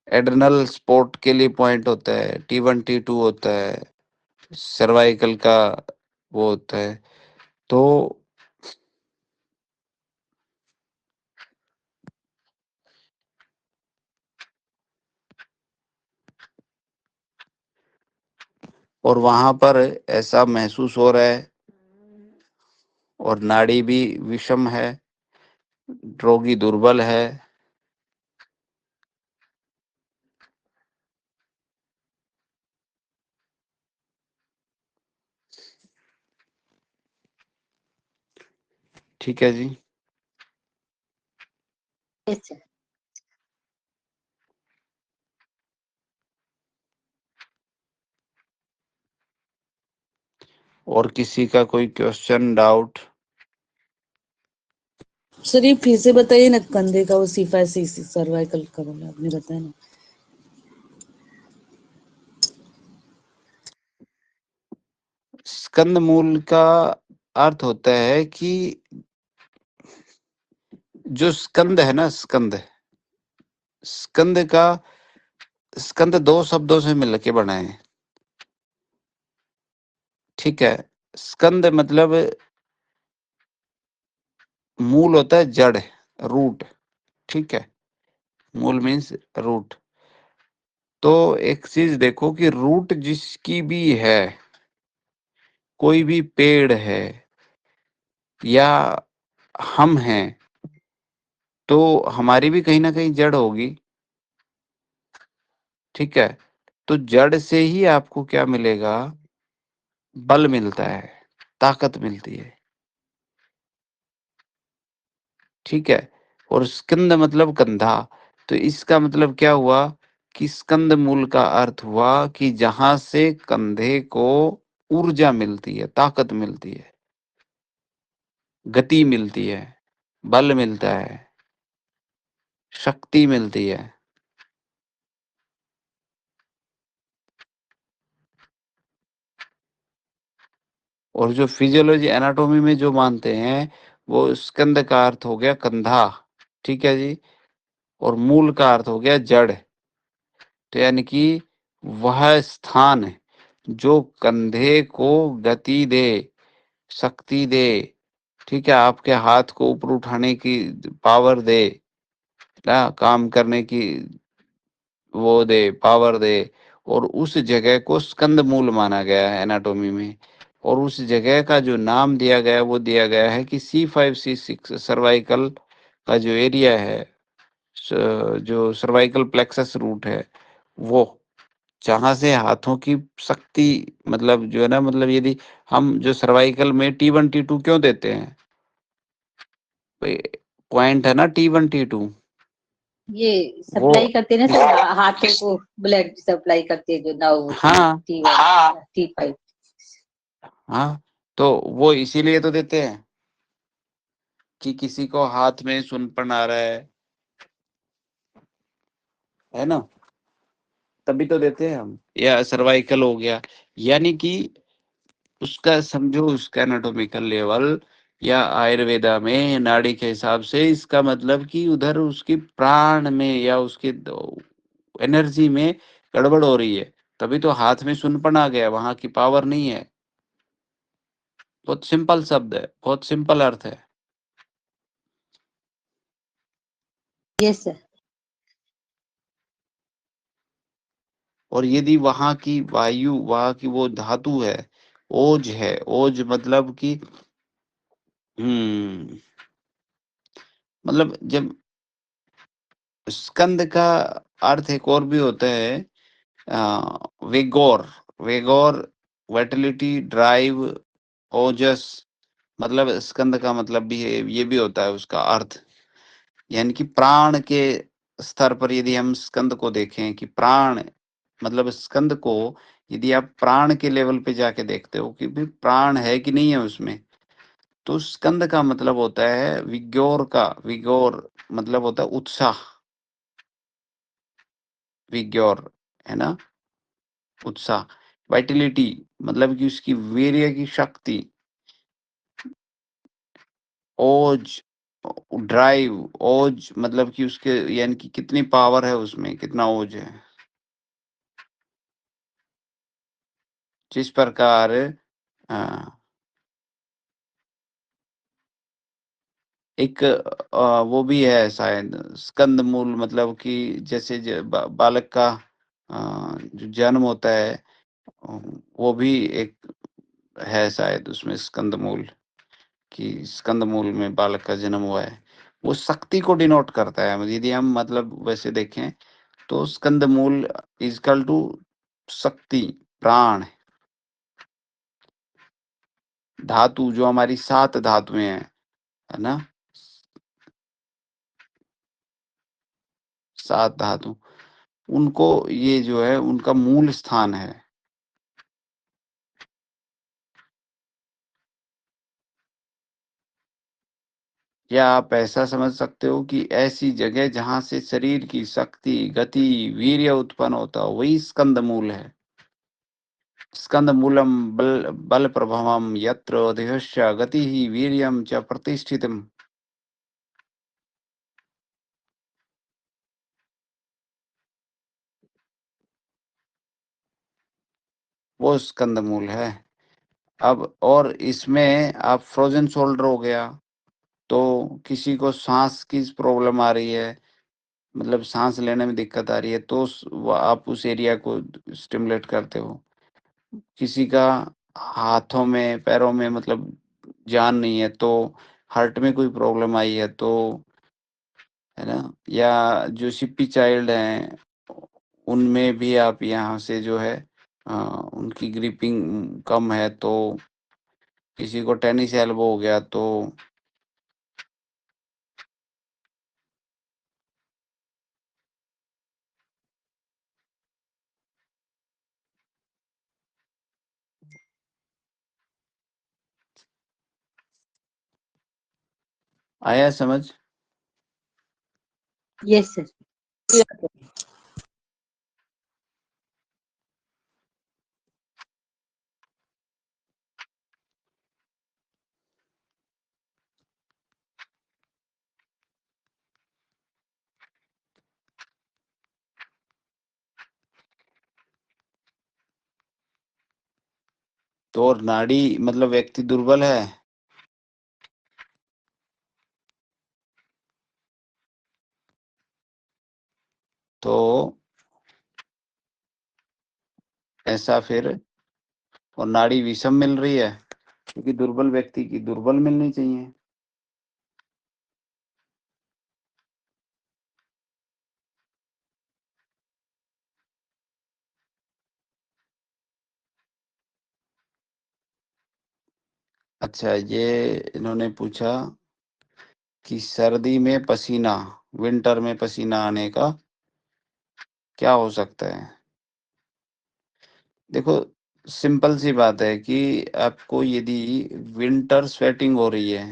एड्रेनल स्पोर्ट के लिए पॉइंट होता है, T1 T2 होता है, सर्वाइकल का वो होता है। तो और वहां पर ऐसा महसूस हो रहा है, और नाड़ी भी विषम है, रोगी दुर्बल है। ठीक है जी। अच्छा और किसी का कोई क्वेश्चन डाउट? सर ये फिर से बताइए ना, कंधे का वो C5 C6 सर्वाइकल का बोला आपने, बताया ना। स्कंद मूल का अर्थ होता है कि जो स्कंद है ना, स्कंद स्कंद का स्कंद 2 शब्दों से मिलके बना है। ठीक है, स्कंद मतलब मूल होता है जड़, रूट। ठीक है, मूल मीन्स रूट। तो एक चीज देखो कि रूट जिसकी भी है, कोई भी पेड़ है या हम हैं, तो हमारी भी कहीं ना कहीं जड़ होगी। ठीक है, तो जड़ से ही आपको क्या मिलेगा? बल मिलता है, ताकत मिलती है। ठीक है, और स्कंद मतलब कंधा। तो इसका मतलब क्या हुआ कि स्कंद मूल का अर्थ हुआ कि जहां से कंधे को ऊर्जा मिलती है, ताकत मिलती है, गति मिलती है, बल मिलता है, शक्ति मिलती है। और जो फिजियोलॉजी एनाटॉमी में जो मानते हैं, वो स्कंद का अर्थ हो गया कंधा। ठीक है जी, और मूल का अर्थ हो गया जड़। तो यानी कि वह स्थान है जो कंधे को गति दे, शक्ति दे। ठीक है, आपके हाथ को ऊपर उठाने की पावर दे ना, काम करने की वो दे, पावर दे। और उस जगह को स्कंद मूल माना गया है एनाटॉमी में। और उस जगह का जो नाम दिया गया, वो दिया गया है कि C5 C6 सर्वाइकल का जो एरिया है, जो सर्वाइकल प्लेक्सस रूट है, वो जहां से हाथों की शक्ति, मतलब जो है ना, मतलब यदि हम जो सर्वाइकल में T1 T2 क्यों देते हैं? पॉइंट है ना T1 T2, ये वो सप्लाई करते ना सर, हाथों को ब्लड सप्लाई करते हैं जो नाव होती है, हाँ T5। हाँ, तो वो इसीलिए तो देते हैं कि किसी को हाथ में सुनपन आ रहा है ना, तभी तो देते हैं हम। या सर्वाइकल हो गया, यानी कि उसका समझो, उसका एनाटॉमिकल लेवल या आयुर्वेदा में नाड़ी के हिसाब से इसका मतलब कि उधर उसकी प्राण में या उसके एनर्जी में गड़बड़ हो रही है, तभी तो हाथ में सुनपन आ गया, वहां की पावर नहीं है। बहुत सिंपल शब्द है, बहुत सिंपल अर्थ है। Yes sir. और यदि वहां की वायु, वहां की वो धातु है, ओज है, ओज मतलब कि मतलब जब स्कंद का अर्थ एक और भी होता है, वेगोर। वेगोर, वाइटलिटी, ड्राइव, ओजस। मतलब स्कंद का मतलब भी है, ये भी होता है उसका अर्थ। यानी कि प्राण के स्तर पर यदि हम स्कंद को देखें कि प्राण, मतलब स्कंद को यदि आप प्राण के लेवल पे जाके देखते हो कि भाई प्राण है कि नहीं है उसमें, तो स्कंद का मतलब होता है विग्योर का। विगोर मतलब होता है उत्साह, विग्योर, है ना, उत्साह। वाइटलिटी मतलब कि उसकी वीर्य की शक्ति। ओज, ड्राइव, ओज मतलब कि उसके यानी कि कितनी पावर है उसमें, कितना ओज है। जिस प्रकार एक वो भी है शायद स्कंद मूल, मतलब कि जैसे बालक का जो जन्म होता है, वो भी एक है शायद उसमें स्कंद मूल, कि स्कंद मूल में बालक का जन्म हुआ है। वो शक्ति को डिनोट करता है, यदि हम मतलब वैसे देखें तो स्कंद मूल इजकल टू शक्ति, प्राण, धातु, जो हमारी 7 धातुएं हैं, है ना, 7 धातु, उनको ये जो है उनका मूल स्थान है। या आप ऐसा समझ सकते हो कि ऐसी जगह जहां से शरीर की शक्ति, गति, वीर्य उत्पन्न होता हो, वही स्कंद मूल है। स्कंद मूलम बल प्रभवम यत्र देहस्य गति ही वीर्यम च प्रतिष्ठितम। वो स्कंद मूल है। अब और इसमें आप फ्रोजन शोल्डर हो गया, तो किसी को सांस की प्रॉब्लम आ रही है, मतलब सांस लेने में दिक्कत आ रही है, तो आप उस एरिया को स्टिमुलेट करते हो। किसी का हाथों में पैरों में मतलब जान नहीं है, तो हार्ट में कोई प्रॉब्लम आई है तो, है ना, या जो सिप्पी चाइल्ड हैं उनमें भी आप यहाँ से जो है उनकी ग्रिपिंग कम है, तो किसी को टेनिस एल्बो हो गया तो आया समझ? Yes sir. तो और नाड़ी मतलब व्यक्ति दुर्बल है तो ऐसा फिर, और नाड़ी विषम मिल रही है क्योंकि दुर्बल व्यक्ति की दुर्बल मिलनी चाहिए। अच्छा, ये इन्होंने पूछा कि सर्दी में पसीना, विंटर में पसीना आने का क्या हो सकता है? देखो, सिंपल सी बात है कि आपको यदि विंटर स्वेटिंग हो रही है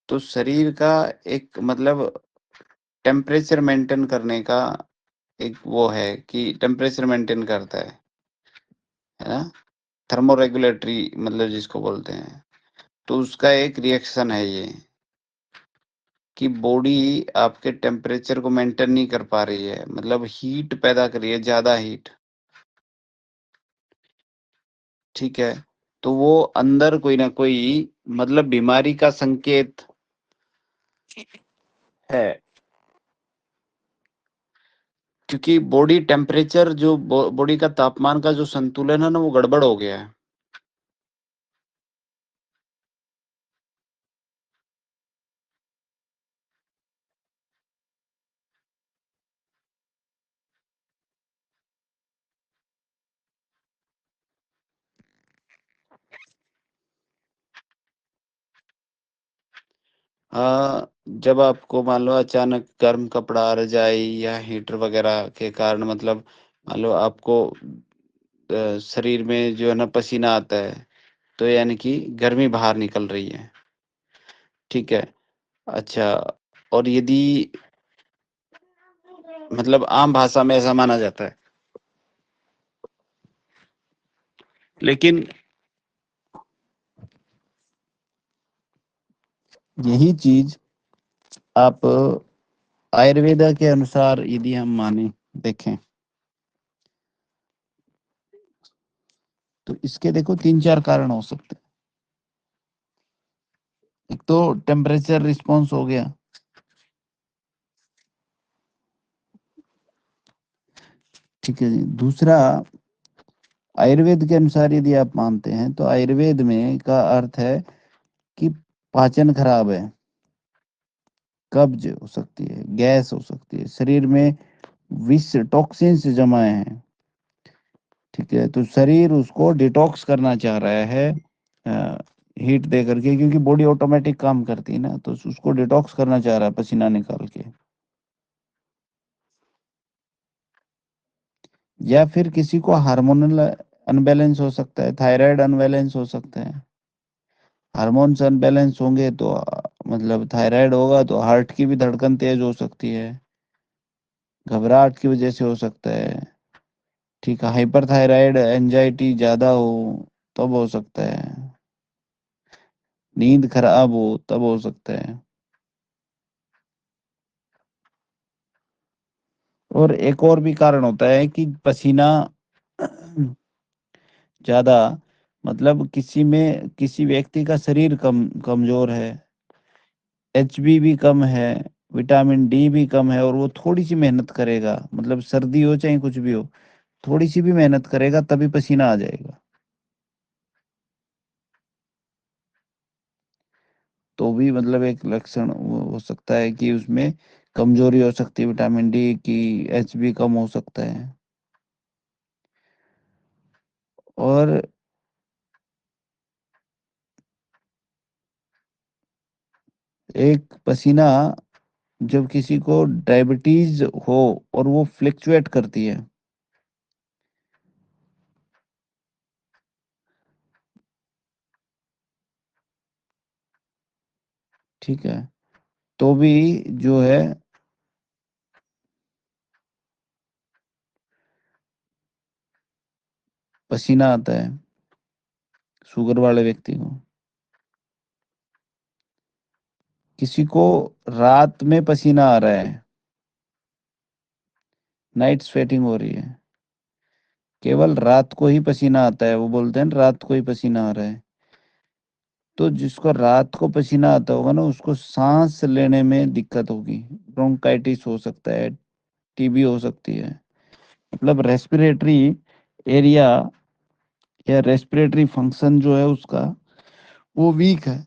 तो शरीर का एक मतलब टेम्परेचर मेंटेन करने का एक वो है कि टेम्परेचर मेंटेन करता है ना, थर्मोरेगुलेटरी मतलब जिसको बोलते हैं, तो उसका एक रिएक्शन है ये कि बॉडी आपके टेम्परेचर को मेंटेन नहीं कर पा रही है, मतलब हीट पैदा कर रही है, ज्यादा हीट। ठीक है, तो वो अंदर कोई ना कोई मतलब बीमारी का संकेत है, क्योंकि बॉडी टेम्परेचर जो बॉडी का तापमान का जो संतुलन है ना, वो गड़बड़ हो गया है। जब आपको मान लो अचानक गर्म कपड़ा, रजाई या हीटर वगैरह के कारण मतलब मान लो आपको शरीर में जो है ना पसीना आता है, तो यानी कि गर्मी बाहर निकल रही है। ठीक है। अच्छा, और यदि मतलब आम भाषा में ऐसा माना जाता है, लेकिन यही चीज आप आयुर्वेदा के अनुसार यदि हम माने देखें तो इसके देखो 3-4 कारण हो सकते हैं। एक तो टेम्परेचर रिस्पॉन्स हो गया, ठीक है जी। दूसरा, आयुर्वेद के अनुसार यदि आप मानते हैं तो आयुर्वेद में का अर्थ है कि पाचन खराब है, कब्ज हो सकती है, गैस हो सकती है, शरीर में विष टॉक्सिन्स जमाए हैं। ठीक है, तो शरीर उसको डिटॉक्स करना चाह रहा है हीट दे करके, क्योंकि बॉडी ऑटोमेटिक काम करती है ना, तो उसको डिटॉक्स करना चाह रहा है पसीना निकाल के। या फिर किसी को हार्मोनल अनबैलेंस हो सकता है, थायराइड अनबैलेंस हो सकता है। हार्मोन्स अनबैलेंस होंगे तो मतलब थायराइड होगा तो हार्ट की भी धड़कन तेज हो सकती है, घबराहट की वजह से हो सकता है। ठीक है, हाइपर थायराइड एंजाइटी ज्यादा हो तब हो सकता है, नींद खराब हो तब हो सकता है। और एक और भी कारण होता है कि पसीना ज्यादा, मतलब किसी व्यक्ति का शरीर कमजोर है, एचबी भी कम है, विटामिन डी भी कम है, और वो थोड़ी सी मेहनत करेगा, मतलब सर्दी हो चाहे कुछ भी हो, थोड़ी सी भी मेहनत करेगा तभी पसीना आ जाएगा। तो भी मतलब एक लक्षण हो सकता है कि उसमें कमजोरी हो सकती है विटामिन डी की, एचबी कम हो सकता है। और एक पसीना, जब किसी को डायबिटीज हो और वो फ्लक्चुएट करती है, ठीक है, तो भी जो है पसीना आता है शुगर वाले व्यक्ति को। किसी को रात में पसीना आ रहा है, नाइट स्वेटिंग हो रही है, केवल रात को ही पसीना आता है, वो बोलते हैं ना, रात को ही पसीना आ रहा है। तो जिसको रात को पसीना आता होगा ना, उसको सांस लेने में दिक्कत होगी, ब्रोंकाइटिस हो सकता है, टीबी हो सकती है, मतलब रेस्पिरेटरी एरिया या रेस्पिरेटरी फंक्शन जो है उसका, वो वीक है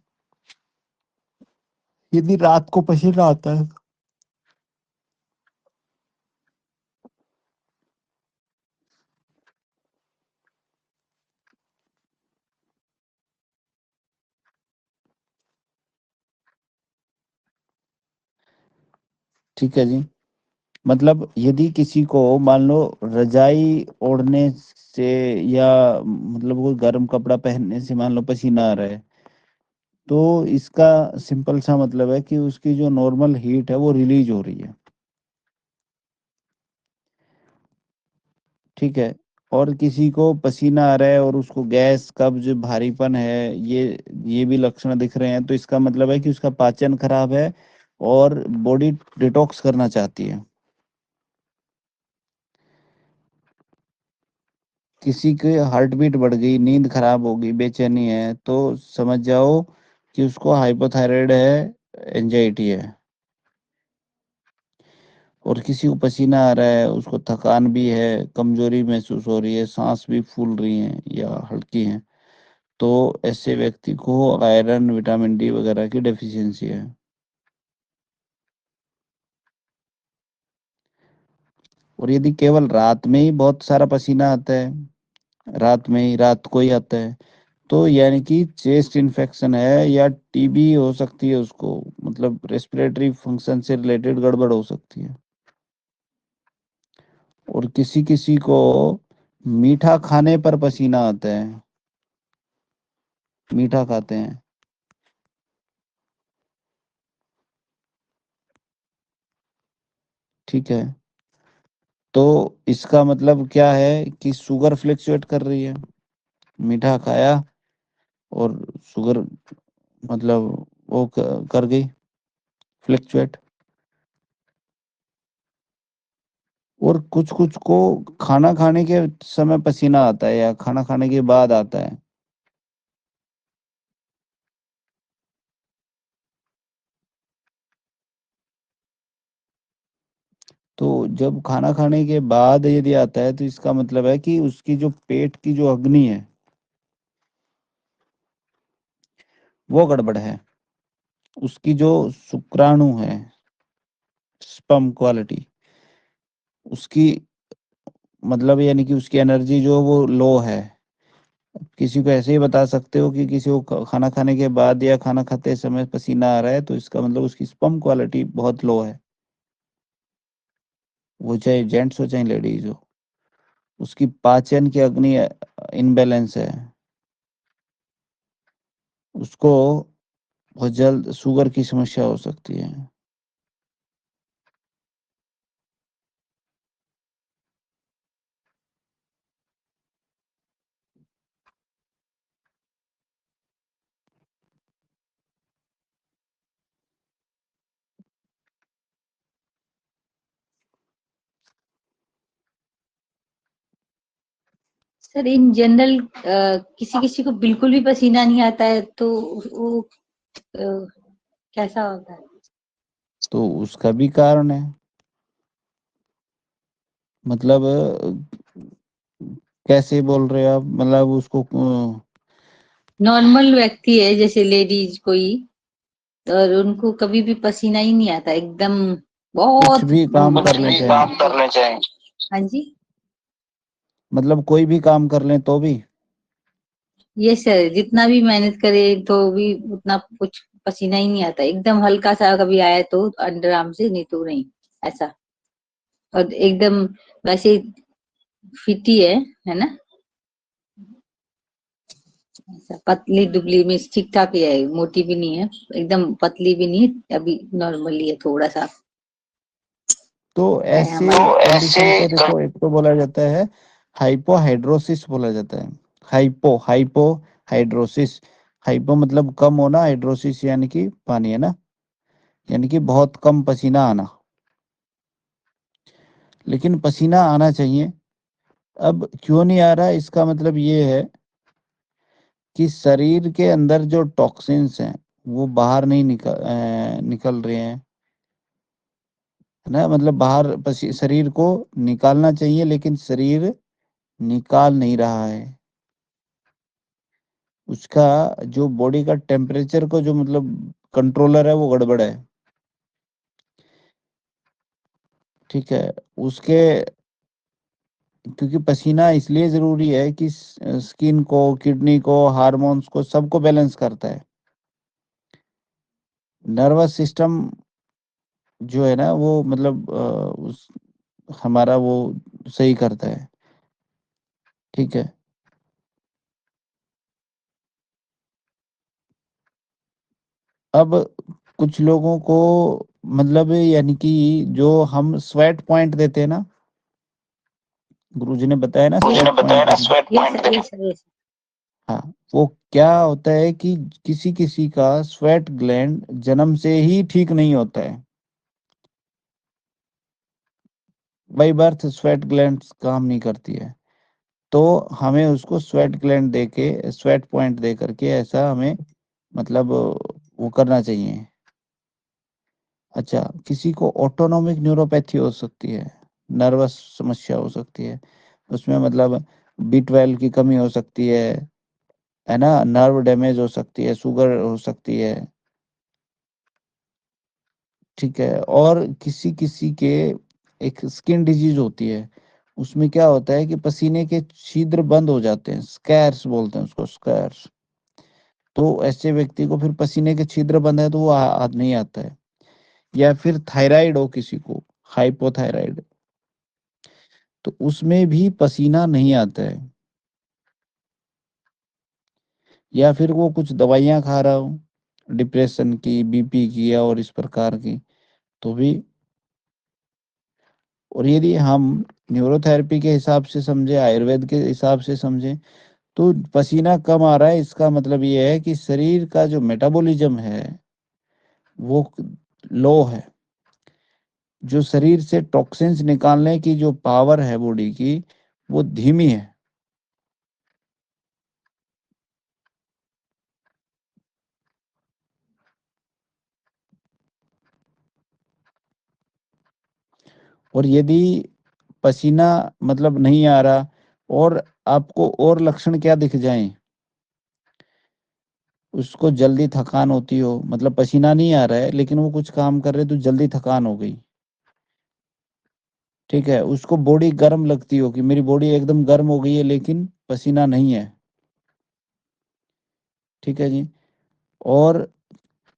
यदि रात को पसीना आता है। ठीक है जी, मतलब यदि किसी को मान लो रजाई ओढ़ने से या मतलब वो गर्म कपड़ा पहनने से मान लो पसीना आ रहा है, तो इसका सिंपल सा मतलब है कि उसकी जो नॉर्मल हीट है वो रिलीज हो रही है। ठीक है, और किसी को पसीना आ रहा है और उसको गैस कब्ज भारीपन है, ये भी लक्षण दिख रहे हैं, तो इसका मतलब है कि उसका पाचन खराब है और बॉडी डिटॉक्स करना चाहती है। किसी की हार्ट बीट बढ़ गई, नींद खराब हो गई, बेचैनी है, तो समझ जाओ कि उसको हाइपोथायराइड है, एंजाइटी है। और किसी को पसीना आ रहा है, उसको थकान भी है, कमजोरी महसूस हो रही है, सांस भी फूल रही है या हल्की है, तो ऐसे व्यक्ति को आयरन विटामिन डी वगैरह की डेफिशिएंसी है। और यदि केवल रात में ही बहुत सारा पसीना आता है, रात में ही, रात को ही आता है, तो यानी कि चेस्ट इन्फेक्शन है या टीबी हो सकती है उसको, मतलब रेस्पिरेटरी फंक्शन से रिलेटेड गड़बड़ हो सकती है। और किसी किसी को मीठा खाने पर पसीना आता है, मीठा खाते हैं, ठीक है, तो इसका मतलब क्या है कि शुगर फ्लक्चुएट कर रही है, मीठा खाया और शुगर मतलब वो कर गई फ्लक्चुएट। और कुछ कुछ को खाना खाने के समय पसीना आता है या खाना खाने के बाद आता है। तो जब खाना खाने के बाद यदि आता है तो इसका मतलब है कि उसकी जो पेट की जो अग्नि है वो गड़बड़ है, उसकी जो शुक्राणु है, स्पर्म क्वालिटी, उसकी मतलब यानी कि उसकी एनर्जी जो वो लो है। किसी को ऐसे ही बता सकते हो कि किसी को खाना खाने के बाद या खाना खाते समय पसीना आ रहा है, तो इसका मतलब उसकी स्पर्म क्वालिटी बहुत लो है, वो चाहे जेंट्स हो चाहे लेडीज हो, उसकी पाचन की अग्नि इनबैलेंस है, उसको बहुत जल्द शुगर की समस्या हो सकती है। सर इन जनरल किसी किसी को बिल्कुल भी पसीना नहीं आता है तो वो कैसा होता है? तो उसका भी कारण है, मतलब कैसे बोल रहे हो आप, मतलब उसको नॉर्मल व्यक्ति है जैसे लेडीज कोई, और उनको कभी भी पसीना ही नहीं आता एकदम, कुछ बहुत भी काम कर कुछ ले भी चाहे, काम करना चाहे। हाँ जी, मतलब कोई भी काम कर लें तो भी। ये सर जितना भी मेहनत करे तो भी उतना कुछ पसीना ही नहीं आता, एकदम हल्का सा कभी आया तो अंडर आर्म से, नहीं तो नहीं ऐसा। और एकदम वैसे फिट ही है ना, ऐसा पतली दुबली में ठीक ठाक ही है, मोटी भी नहीं है, एकदम पतली भी नहीं है, अभी नॉर्मली है थोड़ा सा तो है ऐसे हमारा। तो ऐसे कंडीशन को देखो, एक तो बोला जाता है हाइपोहाइड्रोसिस बोला जाता है। हाइपोहाइड्रोसिस, हाइपो मतलब कम होना, हाइड्रोसिस यानी कि पानी, है ना, यानी कि बहुत कम पसीना आना। लेकिन पसीना आना चाहिए। अब क्यों नहीं आ रहा, इसका मतलब ये है कि शरीर के अंदर जो टॉक्सिन्स हैं वो बाहर नहीं निकल रहे हैं, है ना, मतलब बाहर शरीर को निकालना चाहिए लेकिन शरीर निकाल नहीं रहा है। उसका जो बॉडी का टेम्परेचर को जो मतलब कंट्रोलर है वो गड़बड़ है। ठीक है, उसके, क्योंकि पसीना इसलिए जरूरी है कि स्किन को, किडनी को, हार्मोन्स को, सबको बैलेंस करता है। नर्वस सिस्टम जो है ना वो मतलब उस हमारा वो सही करता है। ठीक है। अब कुछ लोगों को मतलब यानी कि जो हम स्वेट पॉइंट देते हैं ना, गुरुजी ने बताया ना मुझे स्वेट बताया पॉइंट ना देना। Sweat point. Yes sir, yes. हाँ, वो क्या होता है कि किसी किसी का स्वेट ग्लैंड जन्म से ही ठीक नहीं होता है, बाई बर्थ स्वेट ग्लैंड काम नहीं करती है। तो हमें उसको स्वेट ग्लैंड दे के, स्वेट पॉइंट दे करके ऐसा हमें मतलब वो करना चाहिए। अच्छा, किसी को ऑटोनोमिक न्यूरोपैथी हो सकती है, नर्वस समस्या हो सकती है, उसमें मतलब B12 की कमी हो सकती है ना, नर्व डैमेज हो सकती है, शुगर हो सकती है। ठीक है, और किसी किसी के एक स्किन डिजीज होती है, उसमें क्या होता है कि पसीने के छिद्र बंद हो जाते हैं, स्कैर्स बोलते हैं उसको, स्कैर्स। तो ऐसे व्यक्ति को फिर पसीने के छिद्र बंद है तो वो नहीं आता है। या फिर थायराइड हो किसी को, हाइपोथायराइड, तो उसमें भी पसीना नहीं आता है। या फिर वो कुछ दवाइयां खा रहा हो, डिप्रेशन की, BP की या और इस प्रकार की, तो भी। और यदि हम न्यूरोथेरेपी के हिसाब से समझे, आयुर्वेद के हिसाब से समझे, तो पसीना कम आ रहा है इसका मतलब ये है कि शरीर का जो मेटाबॉलिज्म है वो लो है। जो शरीर से टॉक्सिन्स निकालने की जो पावर है बॉडी की, वो धीमी है। और यदि पसीना मतलब नहीं आ रहा और आपको और लक्षण क्या दिख जाएं, उसको जल्दी थकान होती हो, मतलब पसीना नहीं आ रहा है लेकिन वो कुछ काम कर रहे तो जल्दी थकान हो गई। ठीक है, उसको बॉडी गर्म लगती हो कि मेरी बॉडी एकदम गर्म हो गई है लेकिन पसीना नहीं है। ठीक है जी। और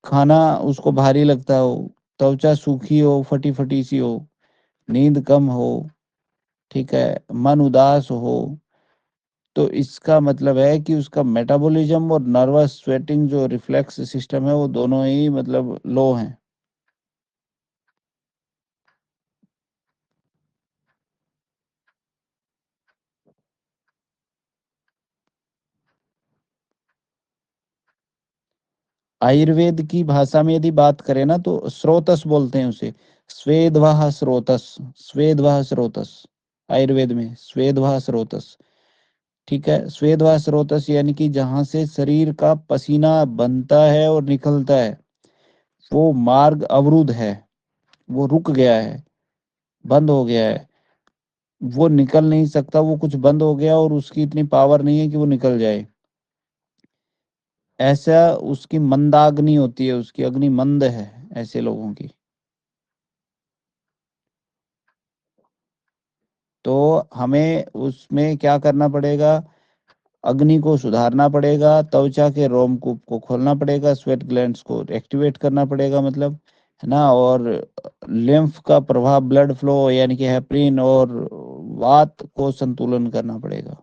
खाना उसको भारी लगता हो, त्वचा सूखी हो, फटी फटी सी हो, नींद कम हो, ठीक है, मन उदास हो, तो इसका मतलब है कि उसका मेटाबॉलिज्म और नर्वस स्वेटिंग जो रिफ्लेक्स सिस्टम है वो दोनों ही मतलब लो हैं। आयुर्वेद की भाषा में यदि बात करें ना तो स्रोतस बोलते हैं उसे, स्वेदवाह स्रोतस, स्वेदवाह स्रोतस, आयुर्वेद में स्वेदवाह स्रोतस। ठीक है, स्वेदवाह स्रोतस यानी कि जहां से शरीर का पसीना बनता है और निकलता है, वो मार्ग अवरुद्ध है, वो रुक गया है, बंद हो गया है, वो निकल नहीं सकता, वो कुछ बंद हो गया और उसकी इतनी पावर नहीं है कि वो निकल जाए। ऐसा उसकी मंदाग्नि होती है, उसकी अग्नि मंद है ऐसे लोगों की। तो हमें उसमें क्या करना पड़ेगा, अग्नि को सुधारना पड़ेगा, त्वचा के रोमकूप को खोलना पड़ेगा, स्वेट ग्लैंड्स को एक्टिवेट करना पड़ेगा, मतलब है ना, और लिम्फ का प्रवाह, ब्लड फ्लो यानी कि हेपरिन और वात को संतुलन करना पड़ेगा।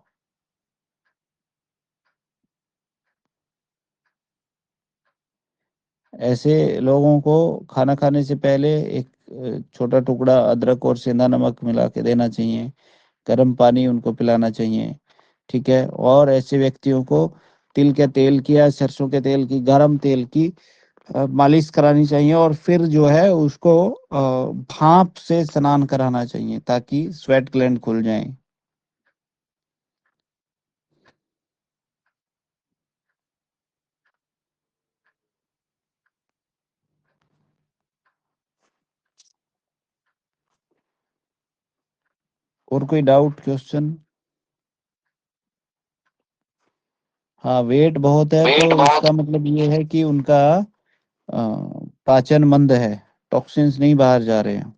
ऐसे लोगों को खाना खाने से पहले एक छोटा टुकड़ा अदरक और सेंधा नमक मिला के देना चाहिए, गर्म पानी उनको पिलाना चाहिए। ठीक है, और ऐसे व्यक्तियों को तिल के तेल की या सरसों के तेल की, गरम तेल की मालिश करानी चाहिए, और फिर जो है उसको भाप से स्नान कराना चाहिए ताकि स्वेट ग्लैंड खुल जाए। और कोई डाउट, क्वेश्चन? हाँ, वेट बहुत है तो इसका मतलब ये है कि उनका पाचन मंद है, टॉक्सिन्स नहीं बाहर जा रहे हैं।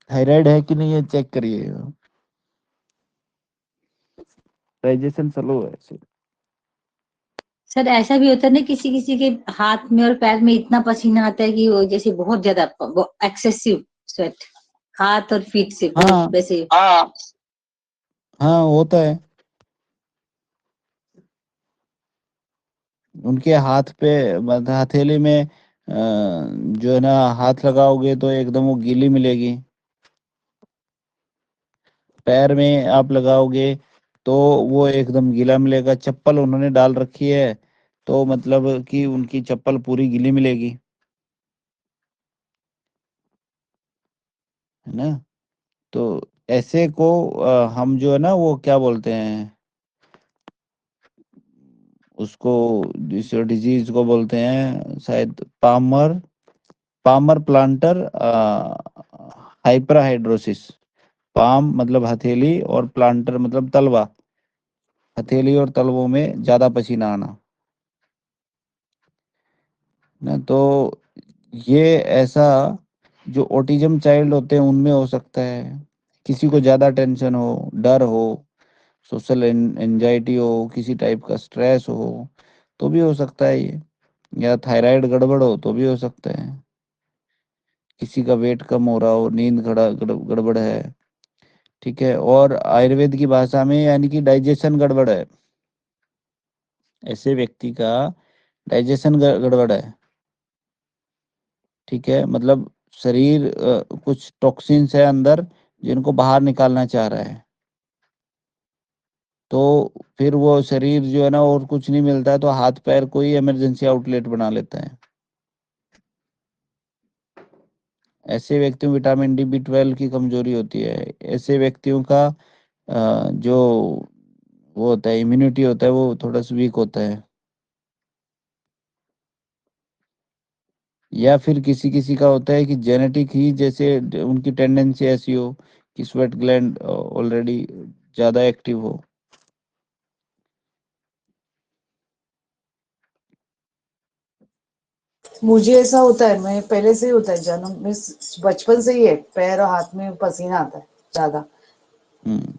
थायराइड है कि नहीं, ये चेक करिए, डाइजेशन स्लो है ऐसे। सर ऐसा भी होता है ना, किसी किसी के हाथ में और पैर में इतना पसीना आता है कि वो जैसे बहुत ज्यादा एक्सेसिव स्वेट, हाथ और फीट से बहुत हाँ वैसे। हाँ, होता है। उनके हाथ पे मतलब हथेली में जो है ना, हाथ लगाओगे तो एकदम वो गीली मिलेगी, पैर में आप लगाओगे तो वो एकदम गीला मिलेगा, चप्पल उन्होंने डाल रखी है तो मतलब कि उनकी चप्पल पूरी गीली मिलेगी, है ना। तो ऐसे को हम जो है ना वो क्या बोलते हैं उसको, इस डिजीज को बोलते हैं शायद palmar, palmar plantar hyperhidrosis. Palm मतलब हथेली और प्लांटर मतलब तलवा, हथेली और तलवों में ज्यादा पसीना आना ना। तो ये ऐसा जो ऑटिज्म चाइल्ड होते हैं उनमें हो सकता है, किसी को ज्यादा टेंशन हो, डर हो, सोशल एंजाइटी हो, किसी टाइप का स्ट्रेस हो तो भी हो सकता है ये, या थायराइड गड़बड़ हो तो भी हो सकता है, किसी का वेट कम हो रहा हो, नींद गड़बड़ है। ठीक है, और आयुर्वेद की भाषा में यानी कि डाइजेशन गड़बड़ है, ऐसे व्यक्ति का डाइजेशन गड़बड़ है। ठीक है, मतलब शरीर कुछ टॉक्सिन्स है अंदर जिनको बाहर निकालना चाह रहा है, तो फिर वो शरीर जो है ना और कुछ नहीं मिलता है तो हाथ पैर को ही इमरजेंसी आउटलेट बना लेता है। ऐसे व्यक्तियों में विटामिन डी, B12 की कमजोरी होती है, ऐसे व्यक्तियों का जो वो होता है, इम्यूनिटी होता है वो थोड़ा सा वीक होता है। या फिर किसी किसी का होता है कि जेनेटिक ही, जैसे उनकी टेंडेंसी ऐसी हो कि स्वेट ग्लैंड ऑलरेडी ज्यादा एक्टिव हो। मुझे ऐसा होता है, मैं पहले से ही होता है, जन्म में बचपन से ही है, पैर और हाथ में पसीना आता है ज्यादा। हम्म,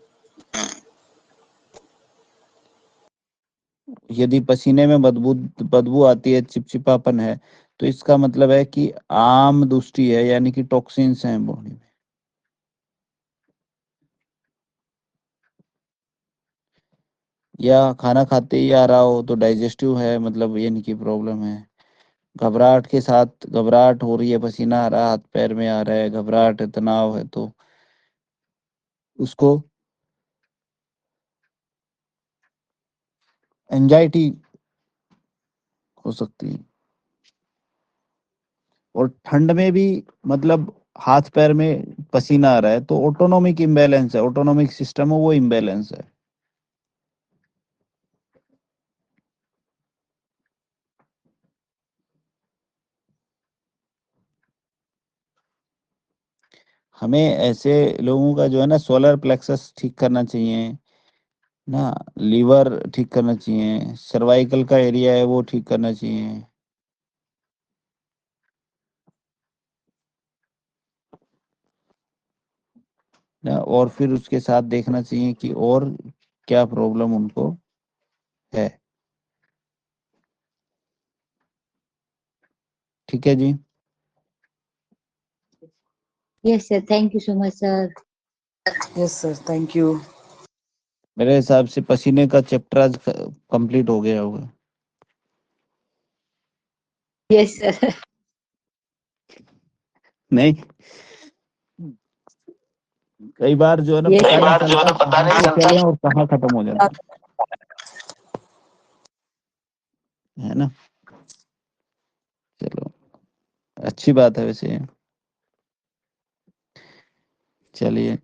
यदि पसीने में बदबू बदबू आती है, चिपचिपापन है, तो इसका मतलब है कि आम दुष्टि है, यानी कि टॉक्सिन्स हैं बॉडी में। या खाना खाते ही आ रहा हो तो डाइजेस्टिव है, मतलब ये नहीं की प्रॉब्लम है। घबराहट के साथ घबराहट हो रही है, पसीना आ रहा है, हाथ पैर में आ रहा है, घबराहट है, तनाव है, तो उसको एंजाइटी हो सकती है। और ठंड में भी मतलब हाथ पैर में पसीना आ रहा है तो ऑटोनोमिक इम्बैलेंस है, ऑटोनोमिक सिस्टम है वो इम्बैलेंस है। हमें ऐसे लोगों का जो है ना सोलर प्लेक्सस ठीक करना चाहिए ना, लीवर ठीक करना चाहिए, सर्वाइकल का एरिया है वो ठीक करना चाहिए ना, और फिर उसके साथ देखना चाहिए कि और क्या प्रॉब्लम उनको है। ठीक है जी। Yes, sir. Thank you so much, sir. Yes sir, thank you. मेरे हिसाब से पसीने का चैप्टर आज कंप्लीट हो गया होगा। Yes, sir. नहीं, कई बार जो है ना Yes, पता नहीं sir. चलता कहाँ से चले और कहाँ खत्म हो जाता है ना। चलो, अच्छी बात है वैसे। चलिए।